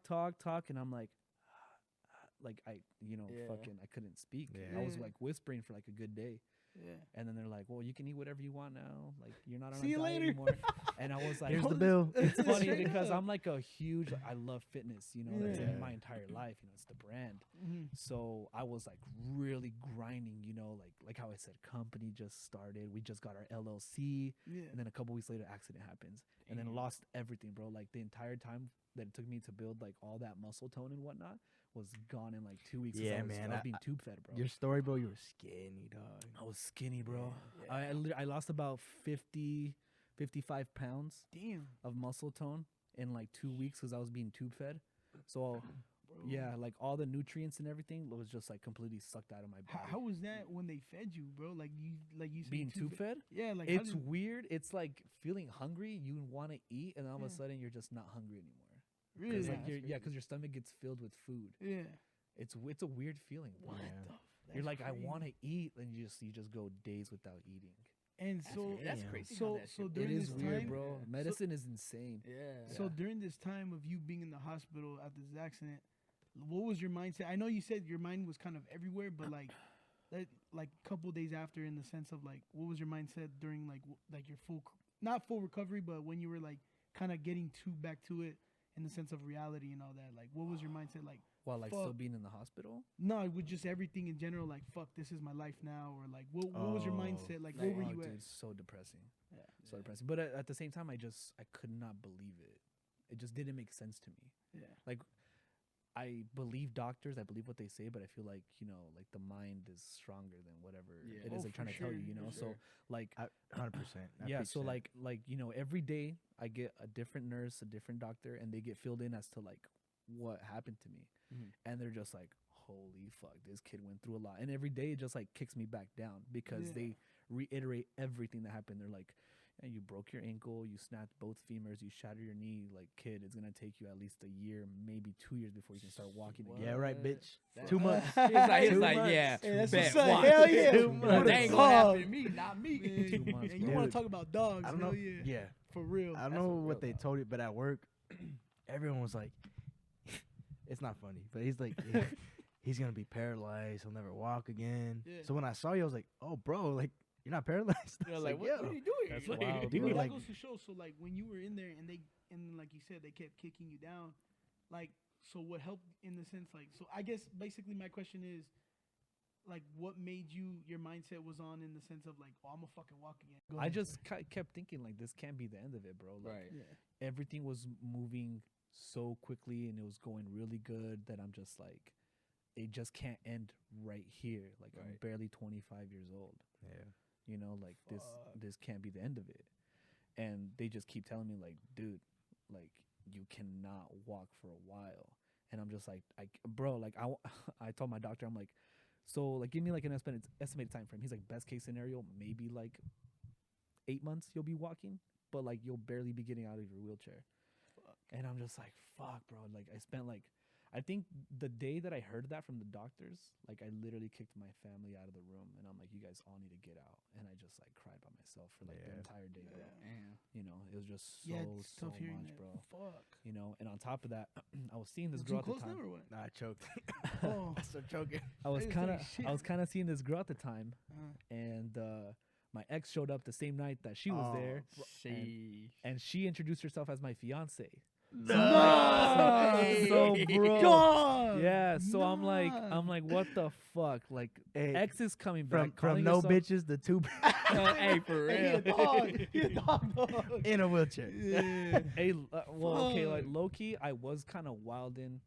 and I'm like, I, you know, Yeah. fucking, I couldn't speak. Yeah. I was Yeah. like whispering for like a good day, Yeah. and then they're like, "Well, you can eat whatever you want now. Like, you're not on See a you diet later." anymore." And I was like, Here's "Oh, the bill. it's funny Straight because up. I'm like a huge, I love fitness, you know, that's Yeah. in my entire life, you know, it's the brand. Mhm. So I was like really grinding, you know, like how I said, company just started. We just got our LLC, Yeah. and then a couple weeks later, accident happens, and then Damn. lost everything, bro. Like the entire time that it took me to build like all that muscle tone and whatnot was gone in like 2 weeks. 'cause Yeah, I was, man, I was I- being tube fed, bro. Your story, bro. You were skinny, dog. I was skinny, bro. Yeah. I lost about 55 pounds Damn. of muscle tone in like 2 weeks because I was being tube fed. So Bro. yeah, like all the nutrients and everything was just like completely sucked out of my body. How was that when they fed you, bro? Like you said being tube fed? Yeah, like how It's did- weird. It's like feeling hungry. You want to eat, and all of Yeah. a sudden you're just not hungry anymore. really. Cause Yeah, like that's your because your stomach gets filled with food. yeah. It's a weird feeling. Bro. What Yeah. the? You're That's like, I crazy. want to eat, and you just go days without eating. And That's, so that's Damn. crazy. so- how that so shit during It works. is this weird, time- bro. Medicine is insane. Yeah. So during this time of you being in the hospital after this accident, what was your mindset? I know you said your mind was kind of everywhere, but like a couple days after, in the sense of like, what was your mindset during like your not full recovery, but when you were like kind of getting back to it in the sense of reality and all that? Like, what was your mindset like? While like still Fuck. being in the hospital. No, with just everything in general, like fuck, this is my life now, or like what was your Oh, mindset? Like, like, where were Oh, you dude, at? so depressing. Yeah. So depressing. But at the same time, I could not believe it. It just didn't make sense to me. Yeah. I believe doctors, I believe what they say, but I feel like, you know, like the mind is stronger than whatever Yeah. it Oh, is like for trying to tell you, sure, you know. for So sure. like 100%. yeah, so like you know, every day I get a different nurse, a different doctor, and they get filled in as to like what happened to me. Mhm. And they're just like, holy fuck, this kid went through a lot. And every day it just like kicks me back down because Yeah. they reiterate everything that happened. They're like, yeah, you broke your ankle, you snapped both femurs, you shattered your knee. Like, kid, it's gonna take you at least a year, maybe 2 years before you can start walking again. Yeah, right, What? bitch. That- 2 months. He's like, 2 yeah, months. Hey, that's bet, what's up. watch. Hell yeah. Two What months. That a ain't gonna happen dog. to me, not me. Man, 2 months, and you bro. want Dude, to talk about dogs? I don't Hell know. yeah. Yeah. For real. I don't That's know a what real they dog. told you, but at work, everyone was like, it's not funny, but he's like, he's going to be paralyzed. He'll never walk again. Yeah. So when I saw you, I was like, oh, bro, like, you're not paralyzed. I They're was like, what yo. are you doing? That's Like, wild, dude, But that like- goes to show. So like when you were in there and like you said, they kept kicking you down. Like So what helped in the sense like so I guess basically my question is like what made your mindset was on in the sense of like oh I'm gonna fucking walk again. Go I ahead. just kept thinking like this can't be the end of it, bro. Like, Right. Yeah. everything was moving so quickly and it was going really good that I'm just like, it just can't end right here. Like I'm Right. barely 25 years old. Yeah. You know, like Fuck. this can't be the end of it. And they just keep telling me like, dude, like you cannot walk for a while. And I'm just like, bro, like I told my doctor, I'm like, so like give me like an estimated time frame. He's like, best case scenario, maybe like 8 months you'll be walking, but like you'll barely be getting out of your wheelchair. And I'm just like, fuck, bro. Like I spent like, I think the day that I heard that from the doctors, like I literally kicked my family out of the room, and I'm like, you guys all need to get out. And I just like cried by myself for like the Yeah. entire day, bro. Damn. You know, it was just so Yeah, it's so tough hearing much, that. bro. Fuck. You know, and on top of that, I was seeing this Was girl too at the close time. now or what? Nah, I choked. Oh. I started choking. I was didn't kind of say shit. I was kind of seeing this girl at the time, Uh, and my ex showed up the same night that she was Oh, there, Sheesh. and she introduced herself as my fiance. No. So, bro, God. yeah. So I'm like, Nah. what the fuck? Like, Hey, X is coming back from calling no herself- bitches to two Hey, for Hey, he a real. dog. He a dog. in a wheelchair. Yeah. Hey, well, okay, like Fuck. low key, I was kind of wild in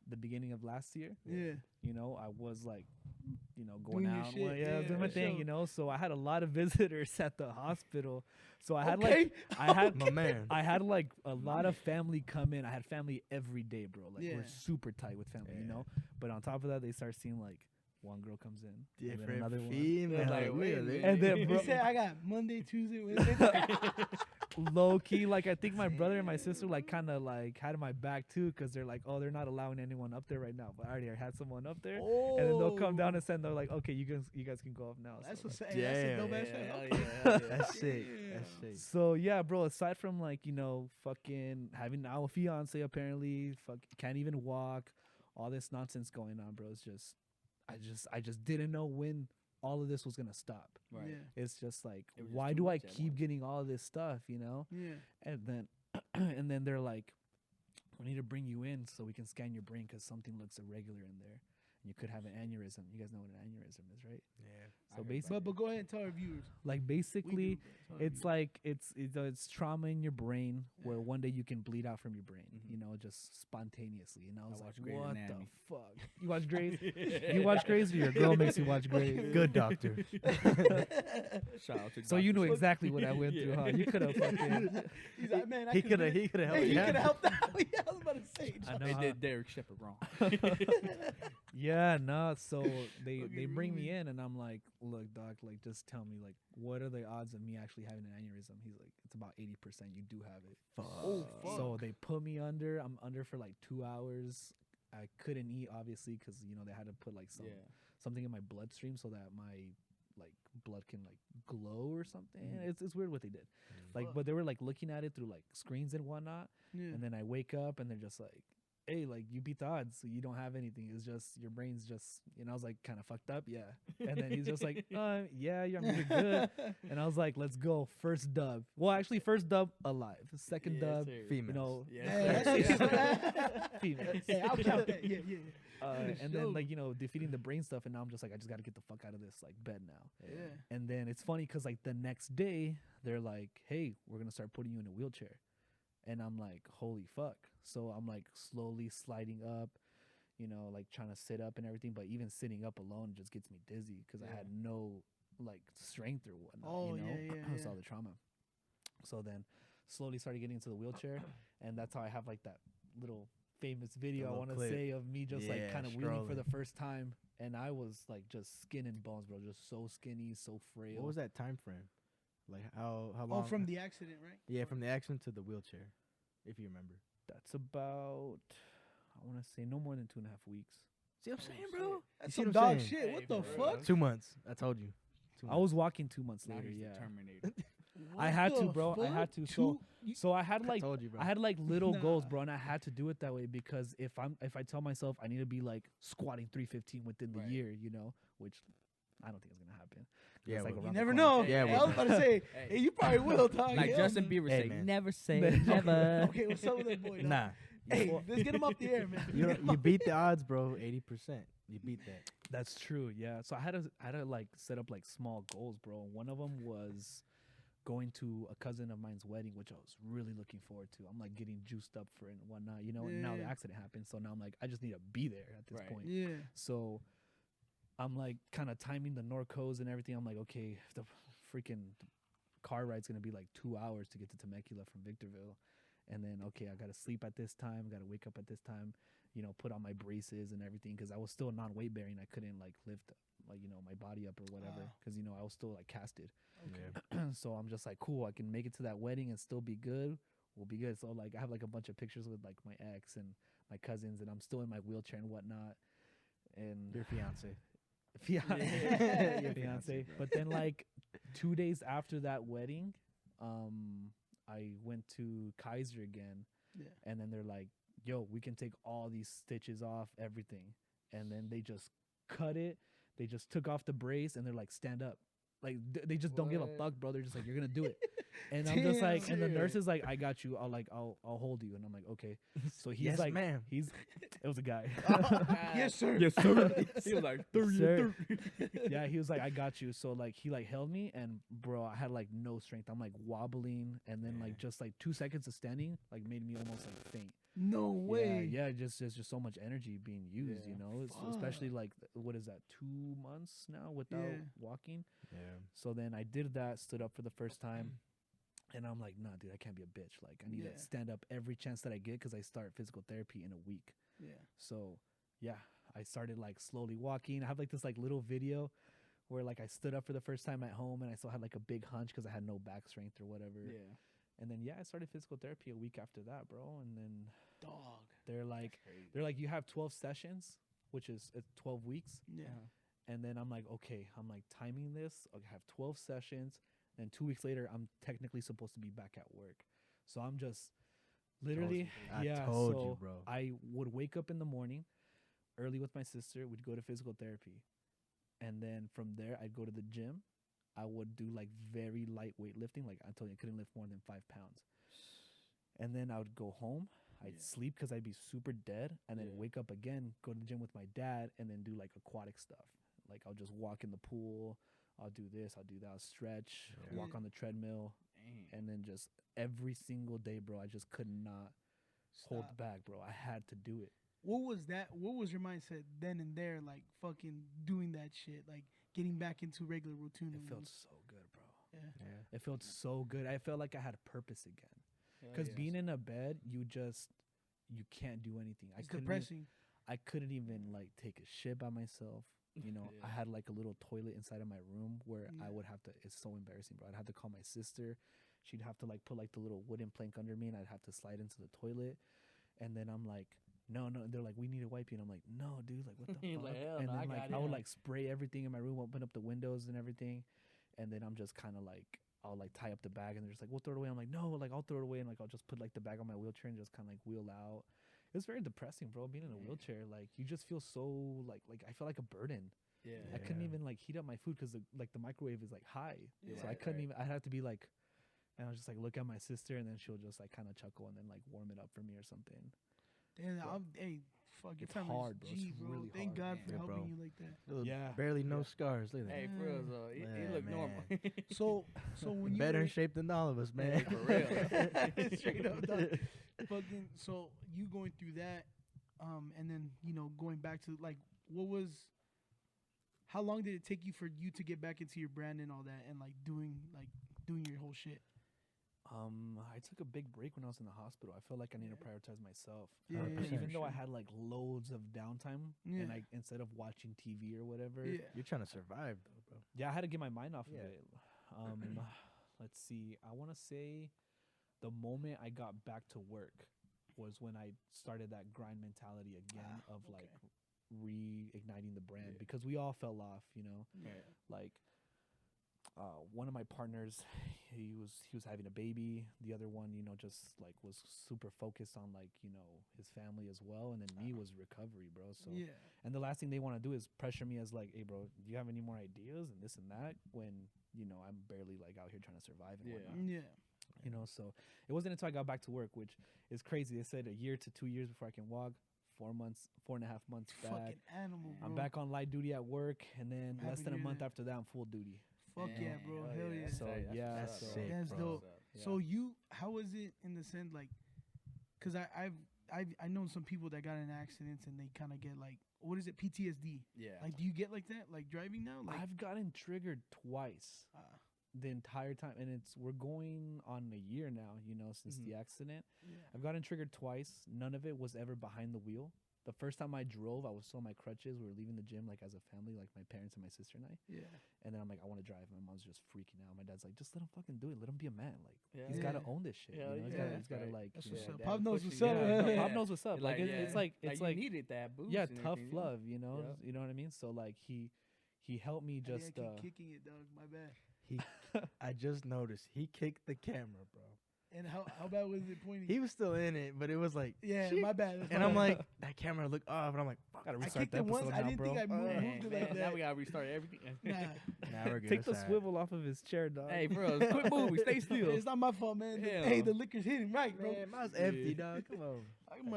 the beginning of last year. Yeah. You know, I was like, you know, going Doing your out. shit, Well, yeah, I was yeah, doing my for thing, sure. you know. So I had a lot of visitors at the hospital. So I had Okay. like, I had, My man. I had like a lot of family come in. I had family every day, bro. Like Yeah. we're super tight with family, you Yeah. know. But on top of that, they start seeing like one girl comes in, and then Different another one. female. Like, wait a really? minute. And then, He bro, said I got Monday, Tuesday, Wednesday. low key, like I think my brother and my sister like kind of like had my back too, because they're like, oh, they're not allowing anyone up there right now. But I already had someone up there, and then they'll come down and send. They're like, okay, you guys can go up now. That's So, what's like- saying. That's a Damn. dope Yeah, ass hell thing. yeah, hell yeah. That's sick. That's Yeah. sick. So yeah, bro. Aside from like fucking having now a fiance, apparently, can't even walk, all this nonsense going on, bro. It's just, I just didn't know when all of this was gonna stop. Right. Yeah. It's just like, It was just why too do I much at keep once. getting all of this stuff, you know? Yeah. And then, and then they're like, we need to bring you in so we can scan your brain because something looks irregular in there. And you could have an aneurysm. You guys know what an aneurysm is, right? Yeah. I So heard basically, But go ahead and tell our viewers. like We basically, do, but tell our it's viewers. like it's trauma in your brain where Yeah. one day you can bleed out from your brain, Mhm. you know, just spontaneously. And I was watch like, Grey's what Anatomy. the fuck? You watch Grey's? You watch Grey's, or your girl makes you watch Grey's? Good doctor. Shout out to So you Dr. knew Seuss. exactly what I went through, huh? You could have fucking. He's like, man, He could have helped Hey, he you could have out. helped out. Yeah, I was about to say. I know, They huh? did Derek Shepard wrong. Yeah, no. So they Fucking bring me ruined. in, and I'm like, look, doc, like just tell me, like, what are the odds of me actually having an aneurysm? He's like, it's about 80%. You do have it. Oh, fuck. So they put me under. I'm under for like 2 hours. I couldn't eat, obviously, because they had to put like something in my bloodstream so that my like blood can like glow or something. It's weird what they did. Like, Fuck. but they were like looking at it through like screens and whatnot. Yeah. And then I wake up and they're just like, hey, like you beat the odds, so you don't have anything. It's just your brain's just, I was like kind of fucked up, yeah. And then he's just like, yeah, you're good. And I was like, let's go, first dub. Well, actually, first dub alive. Second dub, Females. Yeah. Yeah, that's females. Hey, I'll count that. Yeah, yeah. And then like defeating the brain stuff, and now I'm just like, I just got to get the fuck out of this like bed now. Yeah. And then it's funny because like the next day they're like, hey, we're gonna start putting you in a wheelchair. And I'm like, holy fuck. So I'm like slowly sliding up, like trying to sit up and everything. But even sitting up alone just gets me dizzy because I had no like strength or whatnot. Oh, you know, yeah, yeah, It's all yeah. the trauma. So then slowly started getting into the wheelchair, and that's how I have like that little famous video I little want to clip. say of me just like Yeah, kind of wheeling for strolling. the first time, and I was like just skin and bones, bro, just so skinny, so frail. What was that time frame? Like how long? Oh, from the accident, right? Yeah, from the accident to the wheelchair, if you remember. That's about, I want to say no more than 2.5 weeks. See what I'm saying, shit. bro? That's see some what I'm dog saying? shit. What Hey, the for real. fuck? 2 months. I told you. 2 I months. was walking 2 months Now later, he's yeah. the Terminator. I What had to, the bro. I fuck? had to. Two- So I had like, told you, bro. I had like little goals, Nah. bro, and I had to do it that way because if I tell myself I need to be like squatting 315 within the Right. year, which I don't think it's gonna happen. 'Cause Yeah, it's, like, well, You around the never corner. know. Yeah, Hey, I was about to say, Hey. hey, you probably will, dog. Like Hell Justin no. Bieber Hey, say, man. never say never. Okay, what's up with that boy? dog? Nah, Hey, Well, let's get him off the air, man. You know, you beat the odds, bro. 80%. You beat that. that's true. Yeah. So I had to like set up like small goals, bro. One of them was going to a cousin of mine's wedding, which I was really looking forward to. I'm like getting juiced up for it and whatnot, you know. And now the Yeah. accident happened, so now I'm like, I just need to be there at this Right. point. Yeah. So I'm like kind of timing the Norcos and everything. I'm like, okay, the freaking car ride's gonna be like 2 hours to get to Temecula from Victorville, and then okay, I gotta sleep at this time, gotta wake up at this time, you know, put on my braces and everything because I was still non-weight bearing. I couldn't like lift like you know my body up or whatever because you know I was still like casted. Okay. So I'm just like, cool, I can make it to that wedding and still be good. We'll be good. So like I have like a bunch of pictures with like my ex and my cousins, and I'm still in my wheelchair and whatnot. And Your fiance. yeah, Your fiance. bro. But then like 2 days after that wedding, I went to Kaiser again, Yeah. and then they're like, "Yo, we can take all these stitches off, everything," and then they just cut it. They just took off the brace, and they're like, "Stand up." Like they just don't give a What? fuck, bro. They're just like, "You're gonna do it," and I'm just like, and the Damn. nurse is like, "I got you. I'll hold you," and I'm like, "Okay." So he's Yes, like, ma'am. it was a guy. Yes, sir. Yes, sir. He was like, Sir. Yeah, he was like, "I got you." So like he like held me, and bro, I had like no strength. I'm like wobbling, and then like just like 2 seconds of standing like made me almost like faint. No way. Yeah, just so much energy being used, Yeah. you know. Especially like what is that, 2 months now without Yeah. walking. Yeah. So then I did that, stood up for the first time, and I'm like, nah, dude, I can't be a bitch. Like I need Yeah. to stand up every chance that I get because I start physical therapy in a week. Yeah. So yeah, I started like slowly walking. I have like this like little video where like I stood up for the first time at home and I still had like a big hunch because I had no back strength or whatever. yeah. And then yeah, I started physical therapy a week after that, bro. And then Dog. they're like, Crazy. you have 12 sessions, which is 12 weeks. Yeah. And then I'm like, okay, I'm like timing this. I have 12 sessions. And 2 weeks later, I'm technically supposed to be back at work. So I'm just literally, I yeah. told so you, bro. I would wake up in the morning early with my sister. We'd go to physical therapy. And then from there, I'd go to the gym. I would do like very light weightlifting. Like I told you, I couldn't lift more than 5 pounds. And then I would go home. I'd sleep because I'd be super dead. And then Yeah. wake up again, go to the gym with my dad, and then do like aquatic stuff. Like I'll just walk in the pool. I'll do this. I'll do that. I'll stretch. Yeah. Walk on the treadmill. Dang. And then just every single day, bro, I just could not hold Stop. back, bro. I had to do it. What was that? What was your mindset then and there? Like fucking doing that shit, like getting back into regular routine. It and felt rules? so good, bro. Yeah. Yeah. It felt so good. I felt like I had purpose again. Hell Because yeah. being in a bed, you can't do anything. It's couldn't depressing. I couldn't even like take a shit by myself. You know, I Yeah. had like a little toilet inside of my room where I Yeah. would have to. It's so embarrassing, bro. I'd have to call my sister. She'd have to like put like the little wooden plank under me, and I'd have to slide into the toilet. And then I'm like, no. They're like, we need to wipe you, and I'm like, no, dude, like what the You're fuck? like, hell and no, then I like got I would it. like spray everything in my room, open up the windows and everything, and then I'm just kind of like. I'll like tie up the bag and they're just like, we'll throw it away. I'm like, no, like I'll throw it away, and like I'll just put like the bag on my wheelchair and just kind of like wheel out. It was very depressing, bro. Being in a wheelchair, like you just feel so like I feel like a burden. Yeah. I couldn't Yeah. even like heat up my food because the microwave is like high, Yeah. so I Right, couldn't right. even. I had to be like, and I was just like look at my sister, and then she'll just like kind of chuckle and then like warm it up for me or something. Damn, But hey, fuck, your it's family hard, is bro. It's G, bro. really Thank hard. God for Yeah, helping bro. you like that. Little Yeah. Barely no Yeah. scars. Look at that. Hey, for real, though. He Man, look normal. So when you Better were in shape than all of us, man. Hey, for real. straight up, dog. Fucking. So you going through that, and then going back to like what was. How long did it take you for you to get back into your brand and all that, and like doing your whole shit? I took a big break when I was in the hospital. I felt like I need to prioritize myself. Yeah, yeah, yeah, Even for though I sure. had like loads of downtime, Yeah. and I instead of watching TV or whatever, Yeah. You're trying to survive, though, bro. yeah, I had to get my mind off Yeah. of it. Let's see. I want to say the moment I got back to work was when I started that grind mentality again of like reigniting the brand Yeah. because we all fell off, Yeah. like one of my partners, he was having a baby. The other one, just like was super focused on like, his family as well. And then me was recovery, bro. So, Yeah. and the last thing they want to do is pressure me as like, hey, bro, do you have any more ideas and this and that when, I'm barely like out here trying to survive and Yeah. whatnot. Yeah. You know, so it wasn't until I got back to work, which is crazy. They said a year to 2 years before I can walk. 4.5 months back. Fucking animal, bro. I'm back on light duty at work, and then Happy less to than a hear month that. after that, I'm full duty. Fuck yeah, bro. Hell yeah. So, yeah, That's so- sick, That's bro. dope. So how was it in the sense like, cause I know some people that got in accidents and they kind of get like, what is it, PTSD? Yeah. Like, do you get like that, like driving now? Like, I've gotten triggered twice the entire time, and we're going on a year now, you know, since the accident. yeah. I've gotten triggered twice. None of it was ever behind the wheel. The first time I drove, I was still on my crutches. We were leaving the gym, like, as a family, like my parents and my sister and I. Yeah. And then I'm like, I want to drive. My mom's just freaking out. My dad's like, just let him fucking do it. Let him be a man. Like, Yeah. he's got to Yeah. own this shit. Yeah, you know? He's yeah. got to Right. like, That's you what's know, up. Dad Pop knows pushing what's you. up. Yeah, Yeah. Pop knows what's up. Like, it's like, you it's like, needed that boost. yeah, and tough everything, yeah. love, you know? Yep. You know what I mean? So, like, he helped me I think just, I keep kicking it, dog. My bad. I just noticed he kicked the camera, bro. And how bad was it pointing? He was still in it, but it was like, yeah, shit. my bad. That's And my I'm bad. like, that camera looked off, and I'm like, fuck. gotta I restart kicked the it once. episode I now, didn't bro. think I moved it like Now that. we gotta restart everything. Nah, Now we're good. Take the It's all right. swivel off of his chair, dog. Hey, bro, quit moving. Stay still. it's not my fault, man. Yeah. Hey, the liquor's hitting right, bro. Man, mine's empty, dog. Come on.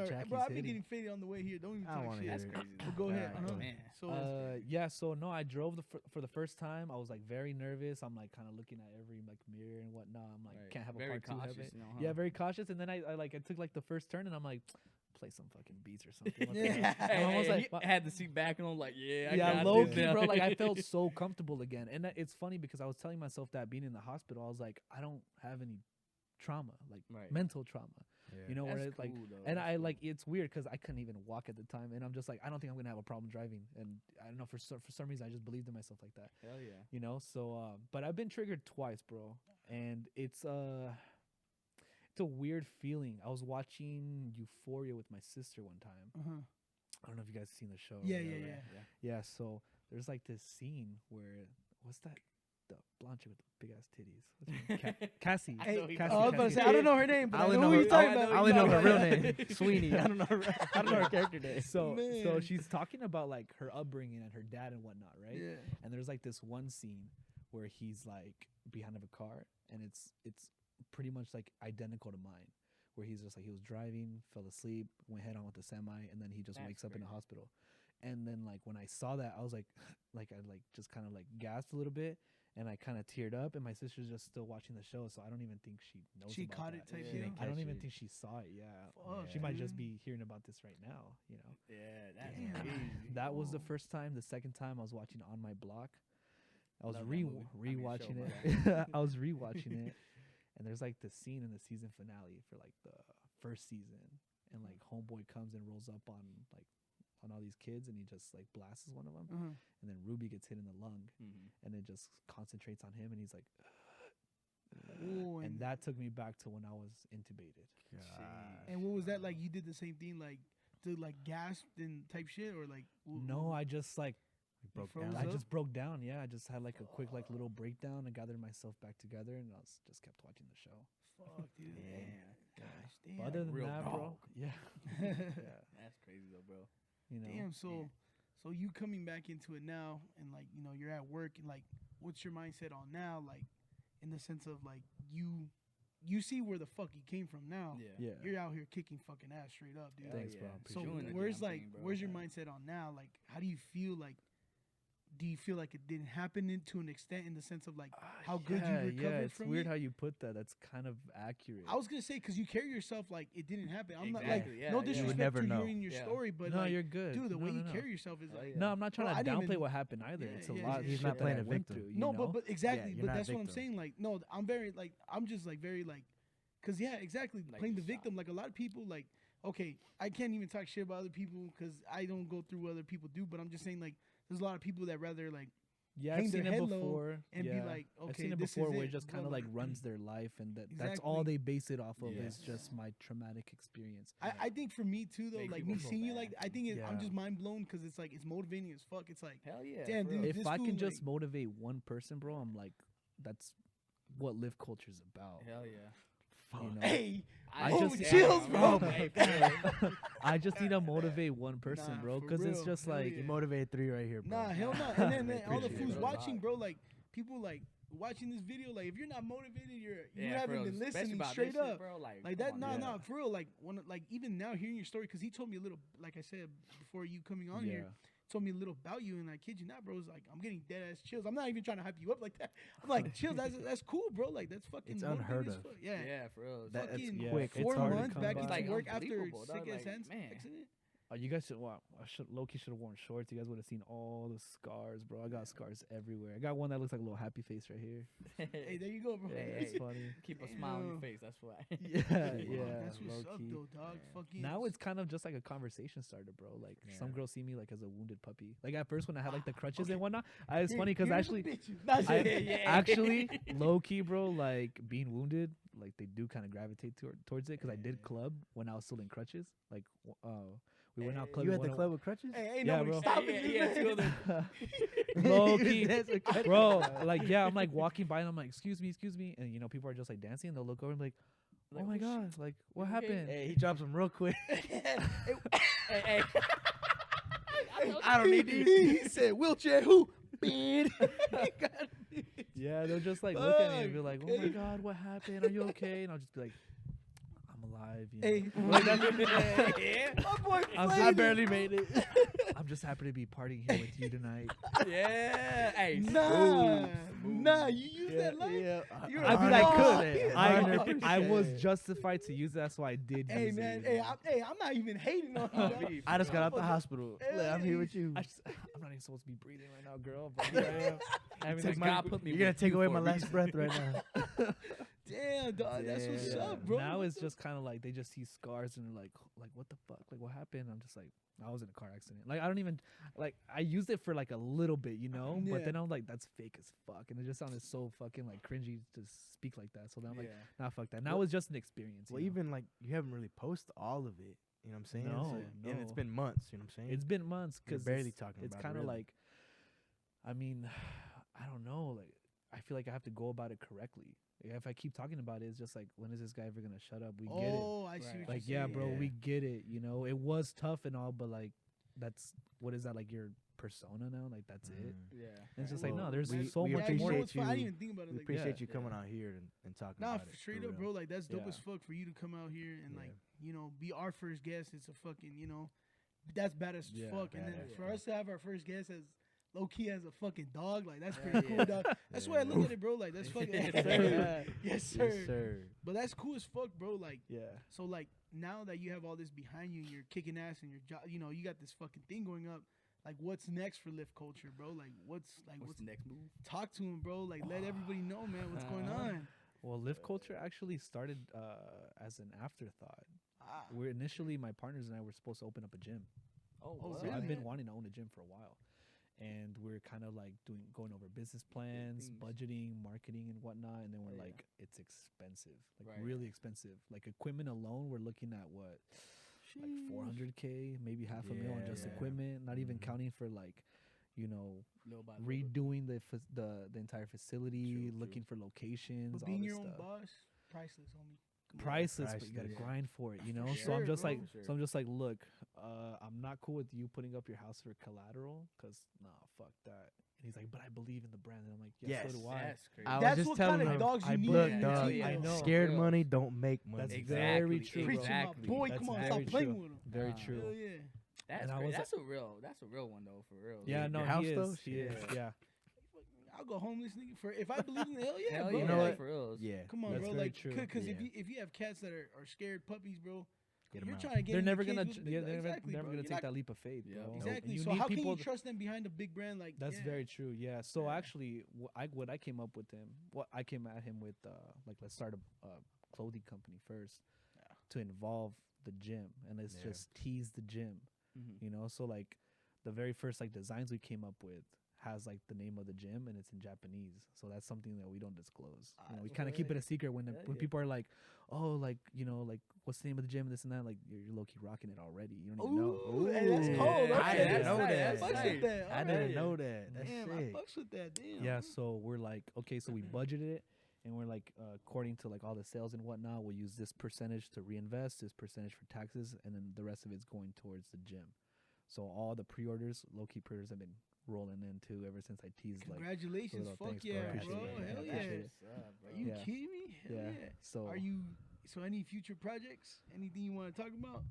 Jackie's Bro, I've been hitting. getting faded on the way here. Don't even I don't talk wanna shit. hear That's it. crazy. But go ahead. Alright, Uh-huh. go. Man. So Yeah, so no, I drove for the first time. I was like very nervous. I'm like kind of looking at every like mirror and whatnot. I'm like, Right. can't have a Very part two of cautious, it. you know, Yeah, huh? very cautious. And then I took like the first turn, and I'm like, play some fucking beats or something. What the Yeah. heck? Hey, And I was hey, like, he had the seat back, and I'm like, yeah, I yeah, got low this key, now. bro. Like I felt so comfortable again, and it's funny because I was telling myself that being in the hospital, I was like, I don't have any trauma, like Right. mental trauma. You know, where That's it's like, cool, though. and That's I cool. like it's weird because I couldn't even walk at the time, and I'm just like, I don't think I'm gonna have a problem driving, and I don't know for some reason I just believed in myself like that. Hell yeah. You know, so but I've been triggered twice, bro, and it's a weird feeling. I was watching Euphoria with my sister one time. uh-huh. I don't know if you guys seen the show. or Yeah, whatever. yeah. Yeah, so there's like this scene where what's that? The blonde chick with the big ass titties. What's her name? Cassie. I know Hey, you Cassie. I was about to say, I don't know her name, but I I only know know who her. you're talking I know about. I only know her real Yeah. name, Sweeney. I don't know. I don't know her character name. So Man. she's talking about like her upbringing and her dad and whatnot, right? Yeah. And there's like this one scene where he's like behind of a car, and it's pretty much like identical to mine, where he's just like he was driving, fell asleep, went head on with the semi, and then he just That's wakes up in a crazy. hospital. And then like when I saw that, I was like, I like just kind of like gasped a little bit, and I kind of teared up. And my sister's just still watching the show, so I don't even think she knows. She about caught that. it type Yeah. deal. I don't catch even it. think she saw it. Yeah, Fuck, she might just dude. be hearing about this right now. You know. Yeah, that's Damn. crazy. That was the Whoa. first time. The second time I was watching On My Block. I was Love that movie. I mean, rewatching show, it. I was rewatching it, and there's like the scene in the season finale for like the first season, and like homeboy comes and rolls up on all these kids, and he just like blasts one of them, Uh-huh. and then Ruby gets hit in the lung, Mhm. and it just concentrates on him, and he's like, Ooh, and that took me back to when I was intubated. And what was that like? You did the same thing, like to like gasp and type shit, or like No, I just like Broke froze down. I up? just broke down. Yeah, I just had like a quick like little breakdown and gathered myself back together, and I just kept watching the show. Fuck, dude. Yeah. Gosh, But damn. other than real that, bro, dog. yeah, yeah, That's crazy though, bro. you know, Damn. So you coming back into it now, and like you're at work, and like, what's your mindset on now? Like, in the sense of like you see where the fuck you came from now. Yeah. yeah. You're out here kicking fucking ass straight up, dude. Thanks, yeah. bro. So Appreciate Doing it. the where's damn like thing, bro. where's your Yeah. mindset on now? Like, how do you feel like? Do you feel like it didn't happen to an extent in the sense of like how good you recovered Yeah, it's from weird it? how you put that. That's kind of accurate. I was gonna say because you carry yourself like it didn't happen. I'm not like Exactly, yeah, no yeah. disrespect You would never to know. hearing your Yeah. story, but no, like, you're good, dude, the no, way no, you no. carry yourself is Oh, like yeah. No, I'm not trying Bro, I to didn't downplay even- what happened either. Yeah, It's a yeah, lot. yeah, Of he's shit not that playing I a went victim. through, you no, know? but exactly, you're but not a that's what I'm victim. saying. Like, no, I'm very like I'm just like very like, cause yeah, exactly, Like playing the you're victim. Like a lot of people, like okay, I can't even talk shit about other people because I don't go through what other people do. But I'm just saying like, there's a lot of people that rather like Yeah, hang I've their seen it head low before. and yeah. be like, I've okay, seen it this before is where it, it just kind but, of like like, runs their life, and that's all Exactly. they base it off of Yeah. is just my traumatic experience. I think for me too though, Make like people me feel seeing you bad. like I think I'm Yeah. just mind blown because it's like it's motivating as fuck. It's like Hell yeah. Damn, for real. dude. If this I can fool, just like- motivate one person, bro, I'm like, that's what live culture is about. Hell yeah. You know? hey, I oh, just- chills, bro. Hey, I just need to motivate one person, Nah, bro, for because it's real. just Hell like yeah. You motivated 3 right here, bro. Nah, hell no. And then all the appreciate it, fools bro. watching, bro, like people like watching this video, like if you're not motivated, you Yeah, haven't bro, been especially listening about straight this shit, up. bro. Like come that, on, no, man. no, for real. Like like even now hearing your story, because he told me a little, like I said before you coming on here, told me a little about you, and I kid you not, bro. It's like I'm getting dead ass chills. I'm not even trying to hype you up like that. I'm like chills. That's cool, bro. Like that's fucking. It's motivating unheard as of. fuck. Yeah. Yeah, for real. That's Fucking quick. It's 4 hard to months come back by. into Like, work after unbelievable, dog. sick ass Like, hands man. accident. You guys should. Wow, Loki should have worn shorts. You guys would have seen all the scars, bro. I got scars everywhere. I got one that looks like a little happy face right here. Hey, there you go, bro. Yeah, Hey, that's hey. funny. Keep a smile on your Damn. face. That's why. Yeah, That's what's up, low-key. though, dog. Fucking. Now it's kind of just like a conversation starter, bro. Like some girls see me like as a wounded puppy. Like at first when I had like the crutches and whatnot, it's funny because actually, actually low key, bro. Like being wounded, like they do kind of gravitate towards it because I did club when I was still in crutches. Like, we went out clubbing. You at the club with crutches? Hey, ain't Yeah, nobody bro. stopping Hey, you, yeah, man. two other- Low key, That's a crutch. bro. Like I'm like walking by and I'm like, excuse me, and you know people are just like dancing. And they'll look over and be like, oh my god, like what you okay? happened? Hey, he drops them real quick. hey. I don't need these. He said, wheelchair who? Man. Yeah, they'll just like look at me and be Fuck, like, oh my okay. god, what happened? Are you okay? And I'll just be like, I'm alive. You know? Hey, Like, that's- my boy I'm Flavor. I barely made it. I'm just happy to be partying here with you tonight. Yeah. Hey. Nah, you use that line? Yeah, You're I mean, I could. I 100%. was justified to use that, so I did. Hey, use man. It, Hey, I'm not even hating on you. dog. I just got out the Motherfucker. hospital. Look, I'm here with you. I'm not even supposed to be breathing right now, girl. But here I am. Having Take this my- God God put me You're gonna with take you away for my a last reason. breath right now. Damn, dog. That's what's Yeah. up, bro. Now What it's the- just kind of like they just see scars and they're like what the fuck? Like what happened? I'm just like, I was in a car accident. Like I don't even like I used it for like a little bit, you know. But Yeah. then I'm like, that's fake as fuck, and it just sounded so fucking like cringy to speak like that. So then I'm like, nah, fuck that. Now Well- it's just an experience. Well, you know? even like you haven't really posted all of it. You know what I'm saying? No, And it's no. been months. You know what I'm saying? It's been months You're because barely talking It's about it, kind of really. like, I mean, I don't know. Like I feel like I have to go about it correctly. If I keep talking about it, it's just like, when is this guy ever gonna shut up? We get it. Oh, I see Right. what Like, you're yeah, saying. bro, Yeah. we get it. You know, it was tough and all, but like, that's what is that like your persona now? Like that's it. Yeah. And it's just Well, like, no, there's we- so we much Yeah, you know more. appreciate what's fun? I didn't you. even think about it We like appreciate that. you coming out here and talking Nah, about it. straight for up, real. bro. Like that's dope Yeah. as fuck for you to come out here and Yeah. like, you know, be our first guest. It's a fucking, you know, that's badass as Yeah, fuck. And then badass, for yeah. us to have our first guest as low key as a fucking dog, like that's Yeah, pretty yeah. cool, dog. That's the way I Yeah. look at it, bro. Like that's fucking Yes, yes, sir. sir. Yes, sir. Yes, sir. But that's cool as fuck, bro. Like, Yeah. so like now that you have all this behind you and you're kicking ass and your job, you know, you got this fucking thing going up. Like, what's next for Lift Culture, bro? Like, what's What's the next move? talk to him, bro? Like, let everybody know, man, what's going on. Well, lift culture actually started as an afterthought. Ah, We're initially, my partners and I were supposed to open up a gym. Oh, So really? I've been wanting to own a gym for a while. And we're kind of like going over business plans, things. budgeting, marketing, and whatnot. And then we're Yeah. like, it's expensive, like Right. really expensive. Like equipment alone, we're looking at what, like sheesh. 400K, maybe half a mil on just Yeah. equipment. Not even Mhm. counting for like, you know, Little by little. redoing the entire facility, True, true. looking for locations, But all being this your own stuff. boss, priceless, homie. Come on. Priceless, but you gotta Priceless. grind for it, you know. For So I'm sure, just bro. like, For sure. so I'm just like, look, I'm not cool with you putting up your house for collateral, cause nah, fuck that. And he's like, but I believe in the brand, and I'm like, yes, Yes. so do I. That's crazy. I was That's just what telling kind of him, dogs you I need. Look, in your dog, team, I though. know. scared Real. money don't make money. That's Exactly. very true, bro. Preaching, my Exactly. boy. That's Come on, very stop playing true. with him. Very Nah. true. Hell yeah. That's And I crazy. was That's a real one though, for real. Yeah, Your no, house, he though? is. He is. Yeah. Yeah. I'll go homeless, nigga. For if I believe in the hell yeah, Hell bro. yeah, You know like, what? for real. Yeah. come on, That's bro. very Like, true. because Yeah. if you have cats that are scared puppies, bro, Get 'em you're out. trying to get They're in never the gonna, cage with big yeah, dogs. they're Exactly, never bro. gonna You're take not- that leap of faith, Yeah. bro. Exactly. You So need how can people. you trust them behind a big brand like? That's yeah. very true. Yeah. So Yeah. actually, what I came up with him, what I came at him with, like, let's start a clothing company first, to involve the gym, and let's Yeah. just tease the gym, Mhm. you know. So like, the very first like designs we came up with has like the name of the gym and it's in Japanese. So that's something that we don't disclose. You know, we kind of keep it a secret when Hell when yeah. people are like, oh, like, you know, like, what's the name of the gym and this and that, like you're low key rocking it already. You don't even know. Ooh, hey, that's Ooh. cold. I Okay, didn't that's know tight. that. I fucks with that. I All didn't right. know that. That's Damn, sick. I fucks with that. Damn. Yeah, so we're like, okay, so we budgeted it, and we're like, according to like all the sales and whatnot, we'll use this percentage to reinvest, this percentage for taxes, and then the rest of it's going towards the gym. So all the pre-orders, low-key pre-orders have been rolling in too. Ever since I teased like. Congratulations, little fuck thanks, yeah, bro. bro. Appreciate it. Hell I yeah. appreciate it. Are you Yeah. kidding me? Hell Yeah. yeah. So Are you? So any future projects? Anything you want to talk about?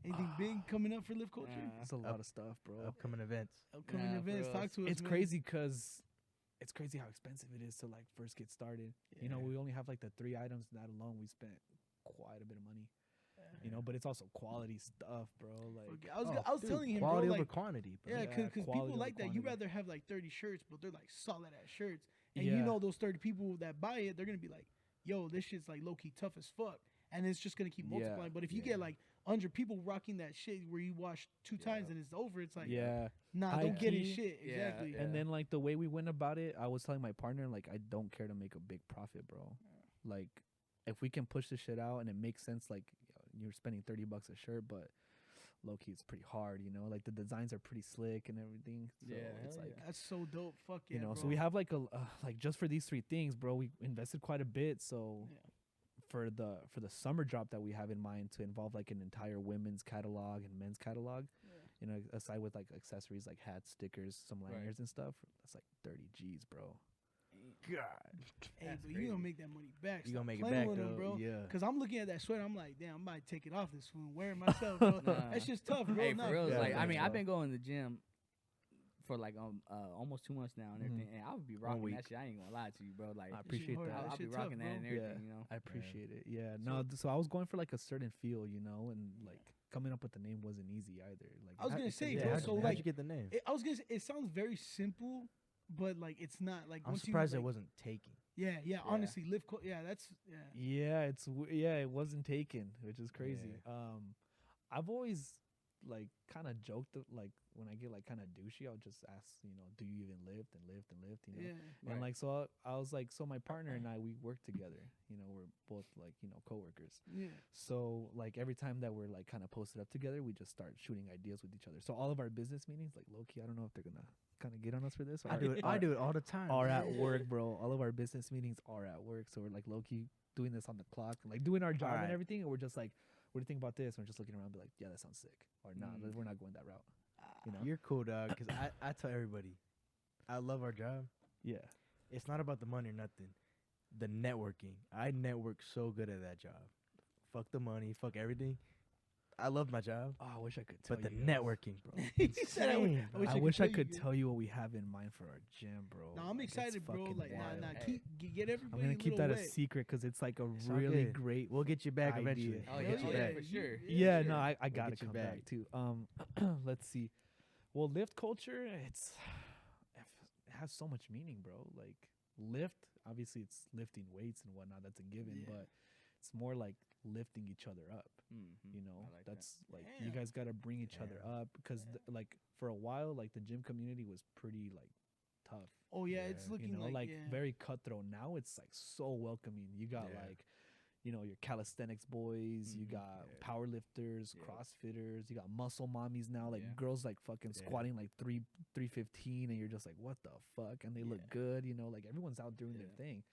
Anything big coming up for Lift Culture? it's a lot of stuff, bro. Upcoming events. Upcoming Nah, events. bro, Talk to us. It's man. crazy because it's crazy how expensive it is to like first get started. You know, Yeah. we only have like the 3 items. That alone, we spent quite a bit of money. You know, but it's also quality stuff, bro. Like, Okay, I was telling him, bro, quality over like, quantity, bro. yeah, Yeah, because quality people over like that. You quantity. rather have like 30 shirts, but they're like solid ass shirts, and yeah, you know those 30 people that buy it, they're gonna be like, "Yo, this shit's like low key tough as fuck," and it's just gonna keep Yeah, multiplying. But if you yeah. get like 100 people rocking that shit where you wash 2 times and it's over, it's like, yeah. nah, I don't get it key- shit. Yeah, Exactly. yeah. And then like the way we went about it, I was telling my partner like I don't care to make a big profit, bro. Like if we can push this shit out and it makes sense, like you're spending $30 a shirt, but low key it's pretty hard, you know. Like the designs are pretty slick and everything. So Yeah, it's hell like. yeah. That's so dope. Fuck yeah, You know, bro. so we have like a like just for these 3 things, bro. We invested quite a bit. So Yeah. for the summer drop that we have in mind to involve like an entire women's catalog and men's catalog, you know, aside with like accessories like hats, stickers, some Right. lanyards and stuff, that's like 30 G's, bro. Hey, That's but you gonna crazy. make that money back. You Stop gonna make it playing back, with 'em, though. bro. Yeah. Cause I'm looking at that sweater, I'm like, damn, I might take it off this one, wear it myself, bro. Nah. That's just tough, bro. Hey, Nah, for real, Yeah, like I thanks, mean, I've bro. been going to the gym for like almost 2 months now and everything, and I would be rocking week. that shit. I ain't gonna lie to you, bro. Like I appreciate hard. that. I'll That be shit tough, rocking that bro. and everything, you know. I appreciate it. Yeah. No, so I was going for like a certain feel, you know, and like coming up with the name wasn't easy either. Like I was gonna say, Yeah, bro, how'd, so how'd like, you get the name? I was gonna say, it sounds very simple, but like it's not. Like I'm once surprised you, it like, wasn't taken. Yeah, honestly, that's Yeah, it wasn't taken, which is crazy. I've always like kind of joked like when I get like kind of douchey, I'll just ask, you know, do you even lift and lift and lift, you know? yeah. And like so I was like, so my partner and I, we work together, you know, we're both like, you know, coworkers. Yeah. So like every time that we're like kind of posted up together, we just start shooting ideas with each other. So all of our business meetings, like low key, I don't know if they're gonna kind of get on us for this. I do it. I do it all the time. Are at work, bro. All of our business meetings are at work. So we're like low key doing this on the clock, like doing our job and Alright. everything. And we're just like, what do you think about this? And we're just looking around, and be like, yeah, that sounds sick. Or nah, Mm. we're not going that route. You know? You're cool, dog. Because I tell everybody, I love our job. Yeah. It's not about the money or nothing. The networking. I network so good at that job. Fuck the money. Fuck everything. I love my job. Oh, I wish I could tell But the you guys. networking, bro. He said, insane, I bro. I wish I could you. tell you what we have in mind for our gym, bro. No, I'm Like, it's excited, bro. fucking Like, wild. nah, Hey. get everybody. I'm gonna a keep little that a wet. secret because it's like a It's all really good. great. We'll get you back idea. eventually. Oh, We'll yeah, get you oh, yeah, back. for sure. Yeah, sure. no, I We'll gotta get you come back. back too. Let's see. Well, lift culture, it has so much meaning, bro. Like lift, obviously, it's lifting weights and whatnot. That's a given, Yeah. but it's more like lifting each other up. Mhm. You know, I like that. that's like you Damn. guys got to bring each other up because like for a while, like the gym community was pretty like tough. Oh yeah, it's Yeah. looking You know, like yeah. very cutthroat. Now it's like so welcoming. You got Yeah. like, you know, your calisthenics boys, you Mhm. got Yeah. power lifters, Yeah. CrossFitters, you got muscle mommies now, like Yeah. girls like fucking Yeah. squatting like 315, and you're just like, what the fuck? And they look Yeah. good, you know, like everyone's out doing their Yeah. thing.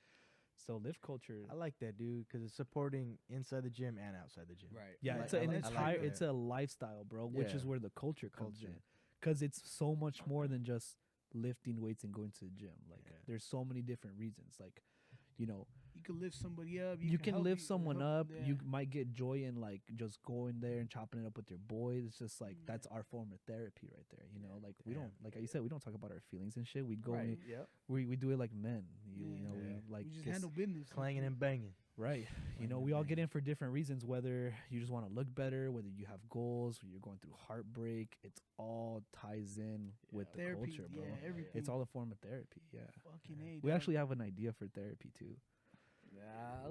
So lift culture, I like that, dude, because it's supporting inside the gym and outside the gym. Right. yeah, I it's like- an I like entire, that. it's a lifestyle, bro, which is Yeah. where the culture comes Culture. in, because it's so much more than just lifting weights and going to the gym. Like Yeah. there's so many different reasons, like, you know, You can lift somebody up. you can help lift someone help- up. yeah. You might get joy in like just going there and chopping it up with your boys. It's just like that's our form of therapy right there. You know, like we Yeah. don't, like you said, we don't talk about our feelings and shit. We go Right. and Yep. we do it like men. You Yeah. know, Yeah. we like we just this- handle business. Clanging and banging. right. You know, and we all get banging. in for different reasons. Whether you just want to look better, whether you have goals, or you're going through heartbreak, it's all ties in with the Therapy, culture, bro. yeah, everything. It's all a form of therapy. Yeah. Fucking A, We dog. actually have an idea for therapy too. Yeah.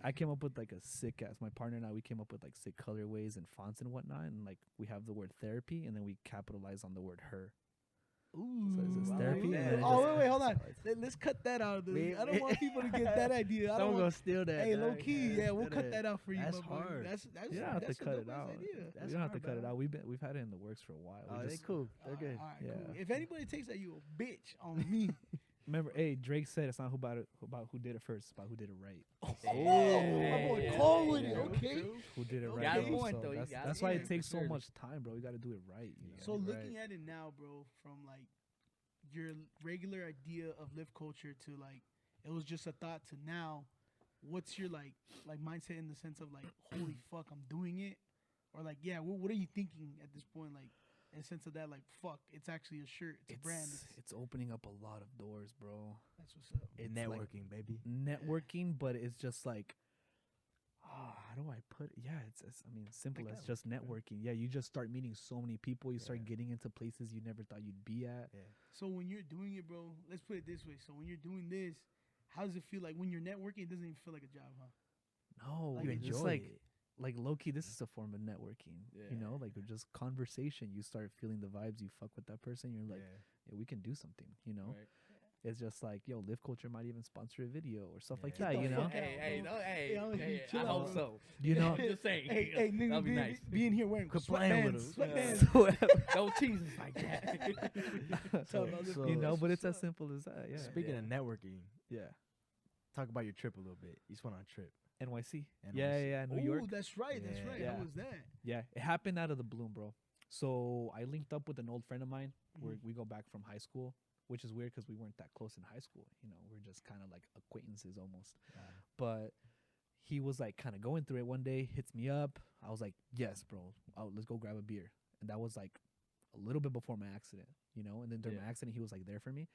I came up with like a sick ass. My partner and I, we came up with like sick colorways and fonts and whatnot, and like we have the word therapy, and then we capitalize on the word her. Ooh. So it's just I therapy. like and that. then it Oh, just wait, hold on. capitalizes. Let's cut that out of the. We- I don't want people to get that idea. I don't Someone want, gonna steal that. hey, low dog. key, yeah, we'll steal cut that out for you. That's motherfucker. hard. That's You don't have to that's a cut it dope-ass out. idea. That's We don't have to hard, cut it dog. out. We've had it in the works for a while. We Oh, they just- cool. They're good. All right, Yeah. cool. If anybody takes that, you a bitch on me. Remember, hey, Drake said it's not about who did it first, it's about who did it right. Oh, Yeah. my boy Yeah. Cole with it. Yeah. Okay. Who did it You right? got a bro. point, So though. You that's got that's a why point, it for takes so sure. much time, bro. You got to do it right. You know? So Right. looking at it now, bro, from like your regular idea of lift culture to like it was just a thought to now, what's your like mindset in the sense of like holy fuck I'm doing it, or like yeah what are you thinking at this point, like in the sense of that like fuck it's actually a shirt, it's a brand, It's opening up a lot of doors, bro. that's what's up. It's Networking, baby. Networking, but it's just like, how do I put it? Yeah, it's I mean, simple Like as just networking. Yeah, you just start meeting so many people. You start Yeah. getting into places you never thought you'd be at. Yeah. So when you're doing it, bro, let's put it this way. So when you're doing this, how does it feel like when you're networking? It doesn't even feel like a job, huh? No, Like, You it's enjoy like it. like low key. This is a form of networking. You know, like with just conversation. You start feeling the vibes. You fuck with that person. You're like, yeah, we can do something. You know, Right. it's just like, yo, Live Culture might even sponsor a video or stuff like Yeah. that. Get You the know, fuck out, Hey, bro. no, hey, Hey, I'm- hey, chill I out, hope bro. so. you know. I'm just saying. Hey, nigga, That'd be nice. being here wearing Quit playing with sweatbands, us. sweatbands. Don't tease us like that. Talk about Live So- you Culture. know, but it's What's as up? simple as that. Yeah. Speaking of networking, Yeah. talk about your trip a little bit. You just went on a trip. NYC. NYC. Yeah, New York. Ooh, that's right. That's Yeah. right. Yeah. How was that? Yeah, it happened out of the bloom, bro. So I linked up with an old friend of mine. Where Mhm. we go back from high school, which is weird because we weren't that close in high school. You know, we're just kind of like acquaintances almost. But he was like kind of going through it one day, hits me up. I was like, yes, bro. Let's go grab a beer. And that was like a little bit before my accident, you know. And then during my Yeah. accident, he was like there for me.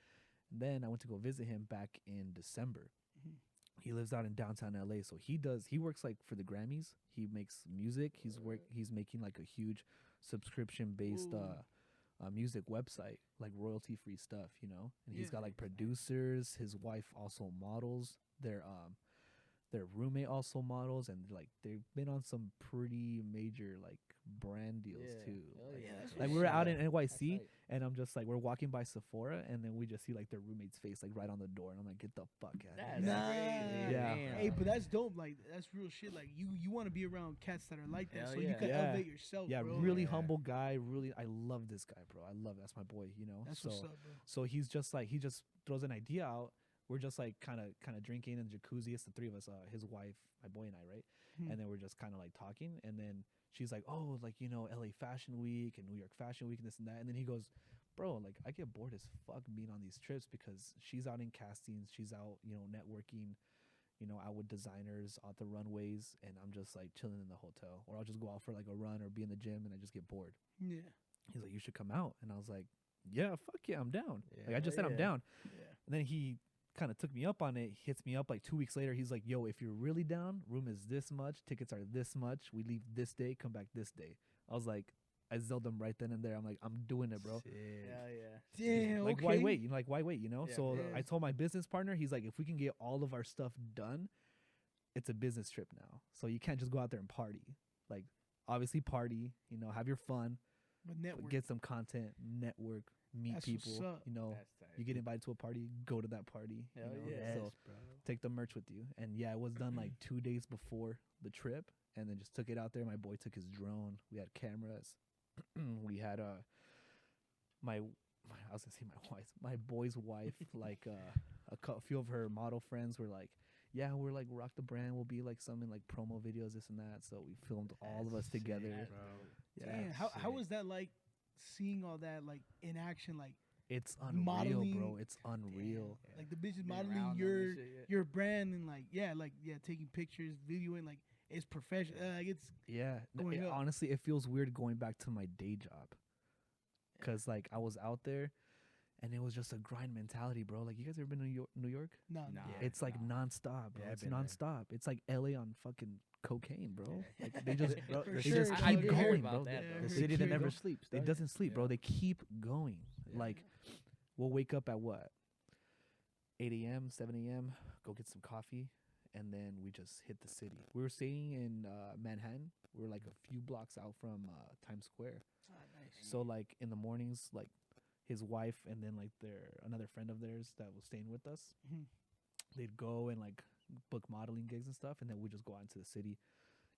And then I went to go visit him back in December. Mhm. He lives out in downtown LA, so he works like for the Grammys. He makes music. He's making like a huge subscription based Ooh. music website, like royalty free stuff, you know. And he's Yeah. got like producers. His wife also models. Their roommate also models, and like they've been on some pretty major like brand deals too. Oh, Like, yeah. that's like what's we were up. out in That's NYC, right. and I'm just like we're walking by Sephora, and then we just see like their roommate's face like right on the door, and I'm like, get the fuck out of That's here. Nah. crazy. Yeah. Damn. Hey, but that's dope. Like that's real shit. Like you want to be around cats that are like that, Hell so you yeah. can Yeah. elevate yourself. Yeah, bro. really Yeah. humble guy. Really, I love this guy, bro. I love that's my boy. You know, That's so what's up, bro. so he's just like he just throws an idea out. We're just like kind of drinking in the jacuzzi. It's the three of us, his wife, my boy, and I, right? Hmm. And then we're just kind of like talking, and then she's like, "Oh, like you know, LA Fashion Week and New York Fashion Week and this and that." And then he goes, "Bro, like I get bored as fuck being on these trips because she's out in castings, she's out, you know, networking, you know, out with designers, out the runways, and I'm just like chilling in the hotel, or I'll just go out for like a run or be in the gym, and I just get bored." Yeah. He's like, "You should come out," and I was like, "Yeah, fuck yeah, I'm down." Like I just said, I'm Yeah. down. Yeah. And then he kind of took me up on it. Hits me up like 2 weeks later. He's like, "Yo, if you're really down, room is this much, tickets are this much. We leave this day, come back this day." I was like, I zelled him right then and there. I'm like, I'm doing it, bro. Sick. Yeah, yeah. Damn. Like, okay. why wait? You know, like, why wait? You know. Yeah. So Yeah. I told my business partner, he's like, if we can get all of our stuff done, it's a business trip now. So you can't just go out there and party. Like, obviously party. You know, have your fun, But but network. get some content, network, meet That's what's people. up. You know, That's tight. you get invited to a party, go to that party. Hell you know? yeah. So bro. take the merch with you. And yeah, it was done like 2 days before the trip, and then just took it out there. My boy took his drone. We had cameras. We had my I was gonna say my wife, my boy's wife, like a few of her model friends were like, yeah, we're like rock the brand. We'll be like some in like promo videos, this and that. So we filmed all of us Sick, together. bro. Yeah, Damn. How sick. was that like seeing all that like in action? Like it's unreal, modeling- bro. It's unreal. damn, like the bitches Being modeling around them your and shit, yeah. your brand and like yeah taking pictures, videoing, like it's professional. Like it's Yeah, Going up. honestly, it feels weird going back to my day job, cause like I was out there, and it was just a grind mentality, bro. Like you guys ever been to New York? no. Nah. Yeah. It's like Nah. nonstop, bro. Yeah, I've It's been there. nonstop. It's like LA on fucking cocaine, bro. Like they just Bro, For the they sure, just dog. keep I did going, hear bro. about that, Yeah, though. the for city that sure, never dog. sleeps. It dog. doesn't sleep, bro. Yeah. They keep going. Yeah. Like we'll wake up at what, 8 a.m., 7 a.m., go get some coffee, and then we just hit the city. We were staying in Manhattan. We were like a few blocks out from Times Square. Ah, nice. So like in the mornings, like his wife and then like another friend of theirs that was staying with us, Mhm. they'd go and like book modeling gigs and stuff, and then we just go out into the city,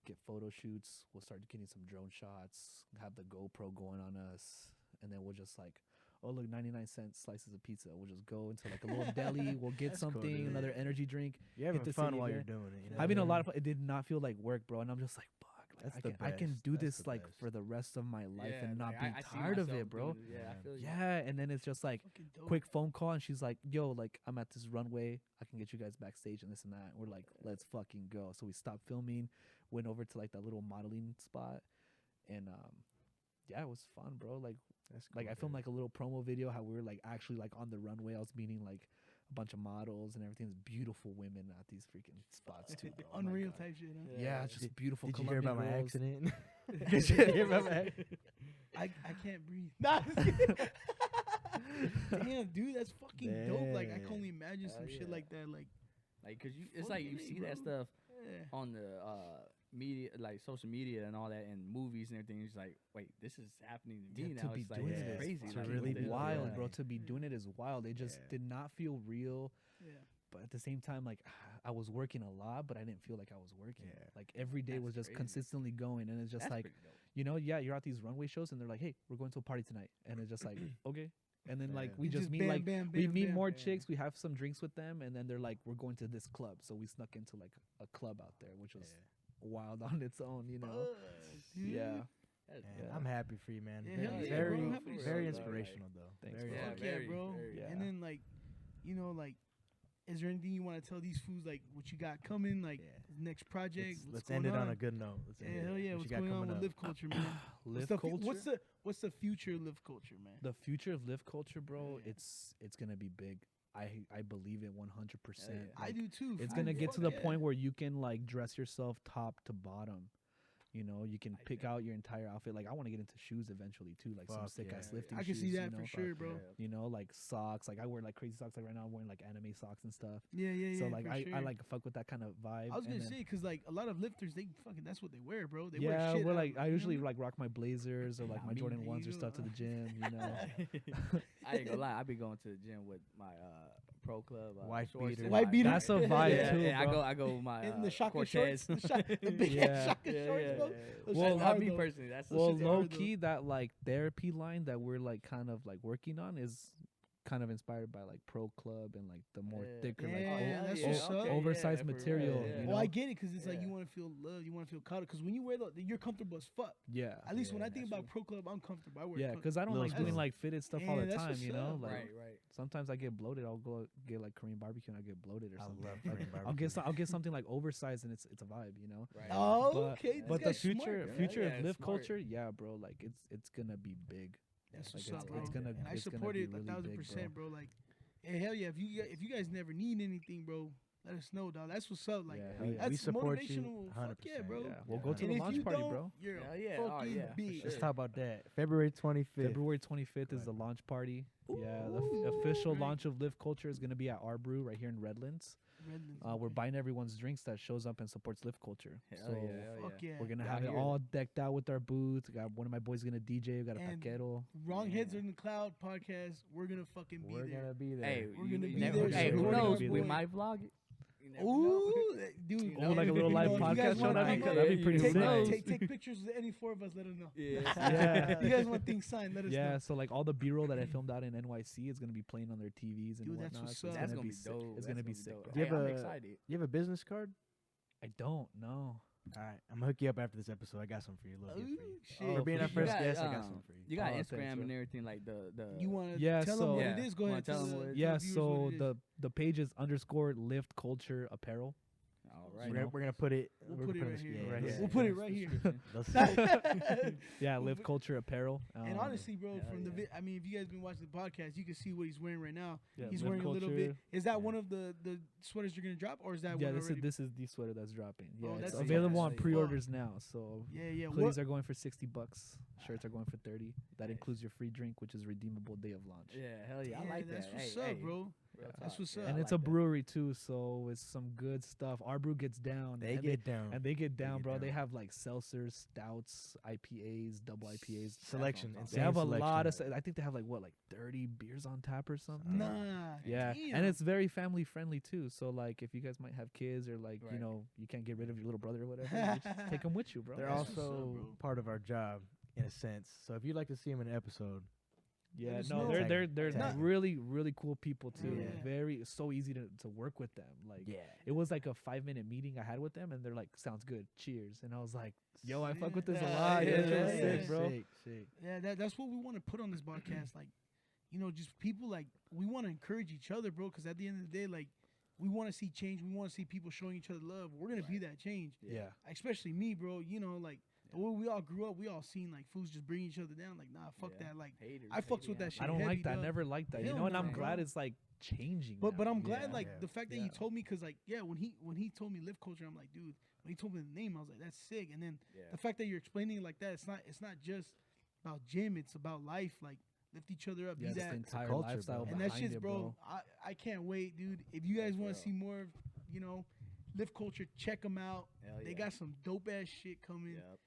get photo shoots. We'll start getting some drone shots, have the GoPro going on us, and then we'll just like, oh look, 99-cent slices of pizza. We'll just go into like a little deli. We'll get That's cool, something, dude. another energy drink. You're having the fun city while you're again. doing it. You know? Having a lot of fun. It did not feel like work, bro. And I'm just like, fuck, That's I can best. do That's this the like best. for the rest of my life Yeah, and not like, be I see tired of myself it, bro. doing it. Yeah, I feel you. Yeah, and then it's just like Fucking dope. quick phone call, and she's like, "Yo, like I'm at this runway. I can get you guys backstage and this and that." And we're like, "Let's fucking go!" So we stopped filming, went over to like that little modeling spot, and yeah, it was fun, bro. That's Like cool, I filmed dude. like a little promo video how we were like actually like on the runway. I was meeting like a bunch of models and everything. There's beautiful women at these freaking spots too, bro. Oh my Unreal God. type shit, huh? Yeah, it's just beautiful. Did you hear Colombian about my girls. accident? Did you hear about my I can't breathe. Nah, just kidding. Damn, dude, that's fucking dope. Like I can Damn. only imagine Hell some shit yeah. like that. Like, Like, cause it's like you Fucking see A, that bro. stuff yeah. on the media, like social media and all that, and movies and everything. It's like, wait, this is happening to me Yeah, now. to be It's like doing it's it is crazy. it's like, really what the hell? wild, Yeah. bro. To be doing it is wild. It just Yeah. did not feel real. Yeah. But at the same time, like I was working a lot, but I didn't feel like I was working. Yeah. Like every day That's was just crazy. consistently going, and it's just That's like, pretty dope. you know, yeah, you're at these runway shows, and they're like, "Hey, we're going to a party tonight," and it's just like, okay. And then like Yeah. we You just meet bam, like bam, we bam, meet bam. more Yeah. chicks. We have some drinks with them, and then they're like, "We're going to this club." So we snuck into like a club out there, which was wild on its own, you know. Fuck, dude. Yeah. That's Man, Yeah. I'm happy for you, man. Yeah, Very, hell yeah, very, bro. I'm happy to very see that. inspirational, though. Thanks, very bro. Fuck Yeah, yeah, very, bro. very. Yeah. And then like, you know, like, is there anything you want to tell these fools like what you got coming, like Yeah. next project? Let's what's end going it on on? a good note. Let's end Yeah, it. hell yeah. What What's you got going on coming with up? live culture, man? Live What's the future of live culture, man? The future of live culture, bro. Yeah. It's gonna be big. I believe it 100%. yeah. I do too. It's fool. gonna get to Fuck the yeah. point where you can like dress yourself top to bottom. You know, you can I pick think- out your entire outfit. Like I want to get into shoes eventually too, like some Fuck sick ass yeah. lifting I can shoes. see that you for know? sure, bro. Yeah. You know, like socks. Like I wear like crazy socks. Like right now, I'm wearing like anime socks and stuff. Yeah, yeah, yeah. So like for I sure. like fuck with that kind of vibe. I was and gonna then- say because like a lot of lifters, they fucking that's what they wear, bro. They yeah, wear shit. we're out, like I you know usually what like rock my Blazers or like Yeah, my me Jordan neither. ones or stuff to the gym. You know, I ain't gonna lie. I be going to the gym with my pro club. Wife shorts beater. and White my- beater. that's a vibe yeah, too, yeah, bro. I go with my in the shaka Cortez. shorts, the big Yeah. ass shaka shorts, bro. Those Well, shits Well, are me though. personally, that's the Well, shit that- low hard, though. key, that like therapy line that we're like kind of like working on is kind of inspired by like pro club and like the more Yeah. thicker Yeah, like yeah, that's o- what's up. oversized for real, material, yeah. you Well, know? I get it because it's like Yeah. you want to feel loved, you want to feel cuddled. Because when you wear you're comfortable as fuck. Yeah. At least when Yeah, I think that's about pro club, I'm comfortable. I wear. Yeah, because I don't Little like doing spoon. like fitted stuff all Yeah, the that's time, what's you know? up, Like right, right. sometimes I get bloated. I'll go get like Korean barbecue and I get bloated or I something. love Like, Korean I'll barbecue. I'll get something like oversized and it's a vibe, you know? Right. Oh, But- okay. this But the guy's future smart, man. future Yeah, of live smart. culture, yeah, bro, like it's gonna be big. That's Like, what's up, bro. it's gonna and I it's gonna support be it really 1,000%, big, bro. bro. Like, hey, hell yeah. If you guys never need anything, bro, let us know, dog. That's what's up. Like, Yeah, hell we, yeah. we that's support you motivational. Fuck 100%. yeah, bro. Yeah, we'll Yeah. go to And the if launch you party, don't, bro. you're Hell a yeah. Oh, fucking yeah, for bitch. sure. Let's talk about that. February 25th. February 25th is the launch party. Yeah, the official Right. launch of Live Culture is going to be at our brew right here in Redlands. Redlands, We're okay. buying everyone's drinks that shows up and supports Live Culture. Hell so yeah, hell Fuck yeah. we're going to Yeah, have I it hear all decked out with our booths. Got one of my boys going to DJ. We got a And taquero. Wrong Heads Yeah. in the Cloud podcast. We're gonna fucking be We're there. gonna be there. Hey, We're you gonna be never- there Hey, who supporting knows? us, We boy. might vlog it. You never know. Ooh, dude. You Oh, know? like a little You live know, if you podcast guys show. wanna That'd be, come, that'd be pretty you never know. sick. take pictures of any four of us. Let us know. Yeah. Yeah. You guys want things signed? Let us Yeah, know. so like all the B-roll that I filmed out in NYC is going to be playing on their TVs and Dude, that's whatnot. what's so it's up. That's gonna gonna be sick. dope. It's That's going to gonna be sick, dope. bro. Do you Hey, have I'm a- excited. You have a business card? I don't know. All right, I'm gonna hook you up after this episode. I got some for you. A little gift for you. Ooh, Oh, shit. For being for our sure. first You got, guest, I got um, some for you. You got Oh, thanks, Instagram bro. and everything like the. You want to Yeah, tell so- them what Yeah. it is? Go Wanna ahead. tell Tell them the what it is? Yeah, viewers so what it is. the page is _ Lift Culture Apparel. All We're right. gonna, we're gonna put it. We'll we're put gonna it right this- here. yeah, Right yeah, here. We'll put it right here. They'll see. Yeah, We'll Live put- Culture Apparel. And honestly, bro, Hell from the yeah. I mean, if you guys been watching the podcast, you can see what he's wearing right now. Yeah, He's Live wearing a little Culture. bit. Is that Yeah. one of the sweaters you're gonna drop, or is that Yeah, one this already? is the sweater that's dropping. Yeah, Oh, it's that's available sick. on That's pre-orders now. So Yeah. hoodies What? are going for $60. Shirts are going for 30. That Nice. includes your free drink, which is redeemable day of launch. Yeah, hell yeah. I Yeah, like that's that. what's Hey, up, hey, bro. real That's talk. what's Yeah, up. I And it's like a that. brewery too, so it's some good stuff. Our brew gets down. They and get down. and they get down, get bro. They down. have like seltzers, stouts, IPAs, double IPAs. Selection. They They insane have a selection. lot of. I think they have like 30 beers on tap or something. Nah. Yeah, Damn. and it's very family friendly too. So like, if you guys might have kids or like Right. you know you can't get rid of your little brother or whatever, you just take them with you, bro. They're That's what's up, also bro. part of our job in a sense. So if you'd like to see them in an episode, Yeah, There's no, no- they're Not- really really cool people too. Yeah. Very so easy to work with them. Like Yeah. it was like a 5-minute meeting I had with them, and they're like, "Sounds good, cheers." And I was like, "Yo, I fuck with this a Yeah, lot. Yeah, yeah, this is yeah. sick, bro." Sick. Yeah, that's what we want to put on this podcast. Like, just people like we want to encourage each other, bro. Because at the end of the day, like, we want to see change. We want to see people showing each other love. We're gonna be that change. Yeah. Especially me, bro. Like the way we all grew up, we all seen like fools just bring each other down. Like, nah, fuck Yeah. that. Like, Haters, I fucks with that hating shit. I don't heavy, like that. I dog. never liked that. You Hell know, and I'm no, glad bro. it's like changing. But now. I'm glad Yeah. like Yeah. the fact that Yeah. you told me, because like when he told me lift culture, I'm like, dude. When he told me the name, I was like, that's sick. And then Yeah. the fact that you're explaining it like that, it's not just about gym. It's about life. Like, lift each other up. Yeah, Be it's that. the entire culture, lifestyle bro. And that behind shit's, it, bro. I can't wait, dude. If you guys For want real. to see more of, lift culture, check them out. Hell They yeah. got some dope ass shit coming. Yep.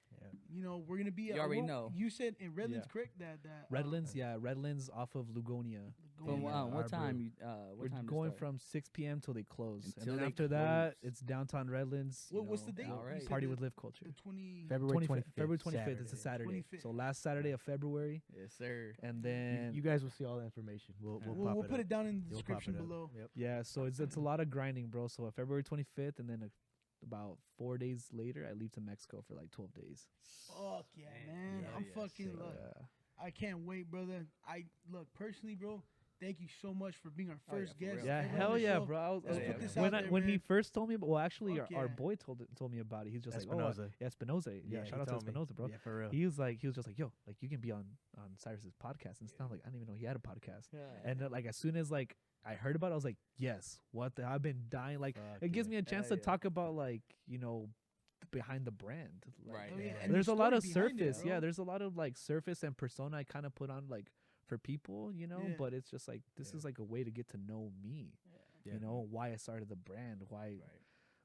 We're gonna be. You already know. You said in Redlands, Yeah. correct? That Redlands, yeah, Redlands off of Lugonia. From Yeah, what our time? brew. You We're what time? going from 6 p.m. till they close, Until and then they after that, close. it's downtown Redlands. you What's the know, date? All right. You said Party the- with Live Culture. the 20. February 25th, 25th. February 25th. It's a Saturday. 25th. So last Saturday of February, Yes, sir. and then You guys will see all the information. We'll We'll pop put it down in the You'll pop description it up. below. Yep. yeah, so it's a lot of grinding, bro. So February 25th, and then about 4 days later, I leave to Mexico for like 12 days. Fuck yeah, man! Yeah, I'm yeah, fucking sick. look. Yeah. I can't wait, brother. I look personally, bro. Thank you so much for being our Oh, yeah, first for guest. real. Yeah, ever on hell the yeah, show. bro. I was, Let's put this when out I, there, when he man. first told me, well, actually, Fuck our yeah. boy told me about it. He's just like, Espinoza. yeah, Espinoza. Yeah, he shout out to told me. Espinoza, bro. Yeah, for real. He was just like, yo, like you can be on Cyrus's podcast and stuff. Like I didn't even know he had a podcast. And like as soon as like I heard about it, I was like, yes, what the? I've been dying. Like Fuck it gives yeah. me a chance Hell to yeah. talk about like behind the brand. Like, Right. Oh, yeah, Yeah. and there's the a lot of story behind it, surface. bro. Yeah, there's a lot of like surface and persona I kind of put on like for people, Yeah. but it's just like this Yeah. is like a way to get to know me. Yeah. You know why I started the brand, why Right.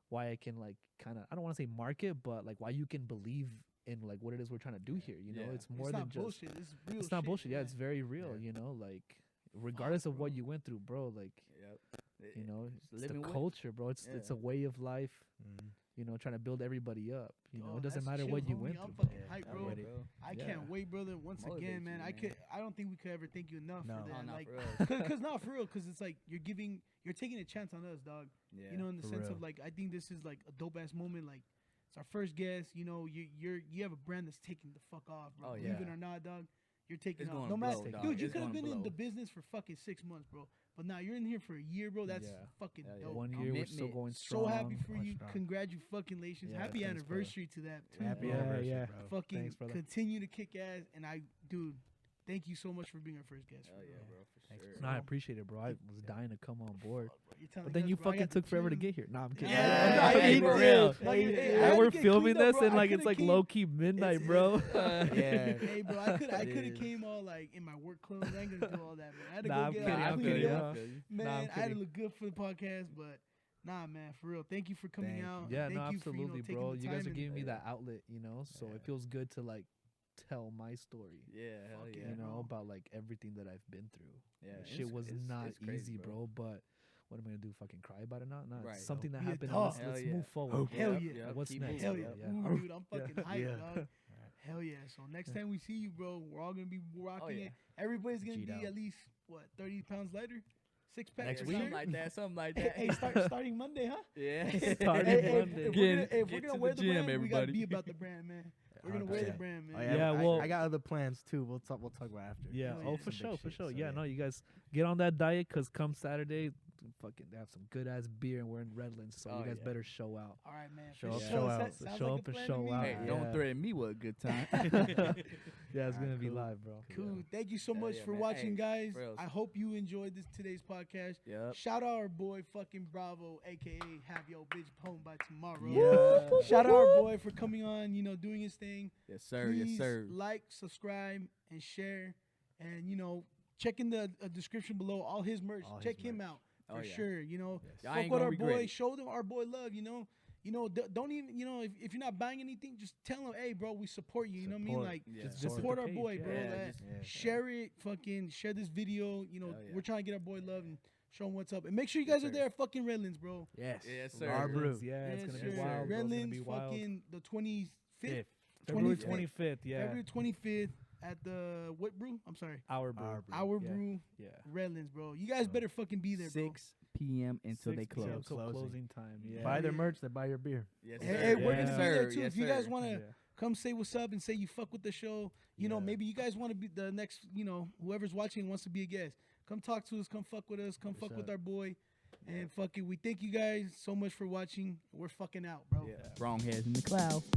why I can like kind of I don't want to say market, but like why you can believe in like what it is we're trying to do here. You know, Yeah. it's more it's than not just bullshit. It's real. it's not shit, bullshit. Yeah, it's very real. Yeah. You know, like regardless of what bro. you went through, bro. Like Yep. you know, Just it's living the with- culture, bro. It's Yeah. a way of life. Mhm. You know, trying to build everybody up. You know, Oh, it doesn't that's matter chill, what you homie. went I'm through. fucking Yeah, hyped, I'm bro. ready. I Yeah. can't wait, brother. Once Motivate again, man. you, man. I don't think we could ever thank you enough No. for Oh, that. not Like, for real. cause not for real. Cause it's like you're taking a chance on us, dog. Yeah. You know, in the For sense real. of like, I think this is like a dope ass moment. Like, it's our first guest. You know, you have a brand that's taking the fuck off, bro. Oh, Believe it yeah. or not, dog. You're taking It's off. gonna No matter, blow, dog. dude. You It's could have gonna been in the blow. business for fucking 6 months, bro. But now you're in here for a year, bro. That's Yeah. fucking Hell yeah. dope. 1 year, we're still Commitment. going So strong. happy for Going you. strong. Congratulations. Yeah, Happy thanks, brother. anniversary to that too, Happy bro. anniversary, yeah. bro. Fucking Thanks, brother. continue to kick ass. And dude, thank you so much for being our first guest. Hell for yeah, real. bro. For Thanks, sure. bro. No, I appreciate it, bro. I was dying to come on board. Fuck, bro, you're telling But then us, you bro, I fucking got the took forever to chills. get here. Nah, I'm kidding. Yeah, Nah, hey, he bro. did. Like, hey, I Yeah, had to we're get filming cleaned up, this bro. and I like it's coulda like came- low key midnight, bro. Yeah. Hey, bro, I could It have is. came all like in my work clothes. I ain't gonna do all that, man. I had to Nah, go I'm get kidding, all I'm cleaned kidding, up. yeah. Man, Nah, I'm I had to kidding. look good for the podcast, but nah, man, for real. Thank you for coming Thank out. Yeah, Thank no, you for, absolutely, taking bro. the You guys time are and- giving me Yeah. that outlet, you know, so Yeah. it feels good to like tell my story. Yeah. Hell Fuck yeah. You know, bro. about like everything that I've been through. Yeah. That it's- shit was it's- not it's crazy, easy, bro. But what am I gonna do? Fucking cry about it now? Nah, Right. it's something that Be a happened. dog. Let's Hell yeah. move forward. Oh, bro. Hell Yep, yeah. yep, What's keep next, Hell moving, yeah. bro? yep. Yeah. Ooh, dude, I'm fucking hyped, Yeah. dog. Hell yeah. So next time we see you, bro, we're all gonna be rocking yeah. it. Everybody's gonna G'd be out. at least 30 pounds lighter? 6 pack Next for week? sure? Something like that. Something like Hey, that. hey, starting Monday, huh? Yeah. Starting Hey, Monday. if Get we're to gonna the wear the gym, brand, we gotta everybody. be about the brand, man. We're gonna wear the 100%. brand, man. Oh, Yeah, I- well- I got other plans too. We'll talk about after. Yeah. Hell Oh, yeah. for Some sure, big for shit, sure. so Yeah. No, you guys get on that diet because come Saturday, fucking they have some good ass beer and we're in Redlands, so Oh, you guys yeah. better show out. All right, man. Show For up, sure. show That out. sounds Show like up a and plan to show me. out. Hey, Yeah. don't threaten me with a good time. Yeah, it's gonna be Cool. live, bro. Cool. Yeah. Thank you so Hell much yeah, for man. watching, Hey, guys. for reals. I hope you enjoyed today's podcast. Yep. Shout out our boy fucking Bravo, aka Have Yo Bitch Home by Tomorrow. Yeah. Shout out our boy for coming on, doing his thing. Yes, sir. Please Yes, sir. like, subscribe, and share. And, check in the description below all his merch. All his check him merch. out Oh, for yeah. sure. Y'all Fuck ain't with gonna our regret boy. it. Show them our boy love, don't even, if you're not buying anything, just tell them, hey, bro, we support you. You know what I mean? Support. Like, Yeah. Just support the our page, boy, yeah. bro. Yeah, That- just- Yeah. share it, fucking share this video. Hell yeah. We're trying to get our boy love and show him what's up. And make sure you guys Yes, are sir. there at fucking Redlands, bro. Yes. Yes, sir. Our brew. Redlands, yeah, it's Yes, gonna be sir. wild. Bro. It's gonna Redlands, be wild. fucking the 25th, Fifth. February 25th. 25th, yeah. February 25th. at the what brew? I'm sorry, Our brew. Our Brew. Our Yeah. Brew Yeah. Redlands, bro. You guys better fucking be there, bro. 6 p.m. until they 6 p.m. close. till Closing. closing time. Yeah. Buy their Yeah. merch, they buy your beer. Yes, Hey, hey, we're Yeah. gonna be there too. Yes, If you guys sir. wanna Yeah. come say what's up and say you fuck with the show, you know, Yeah. maybe you guys want to be the next, you know, whoever's watching wants to be a guest. Come talk to us. Come fuck with us. Come What's fuck with up? our boy. And fucking, we thank you guys so much for watching. We're fucking out, bro. Wrong heads in the clouds.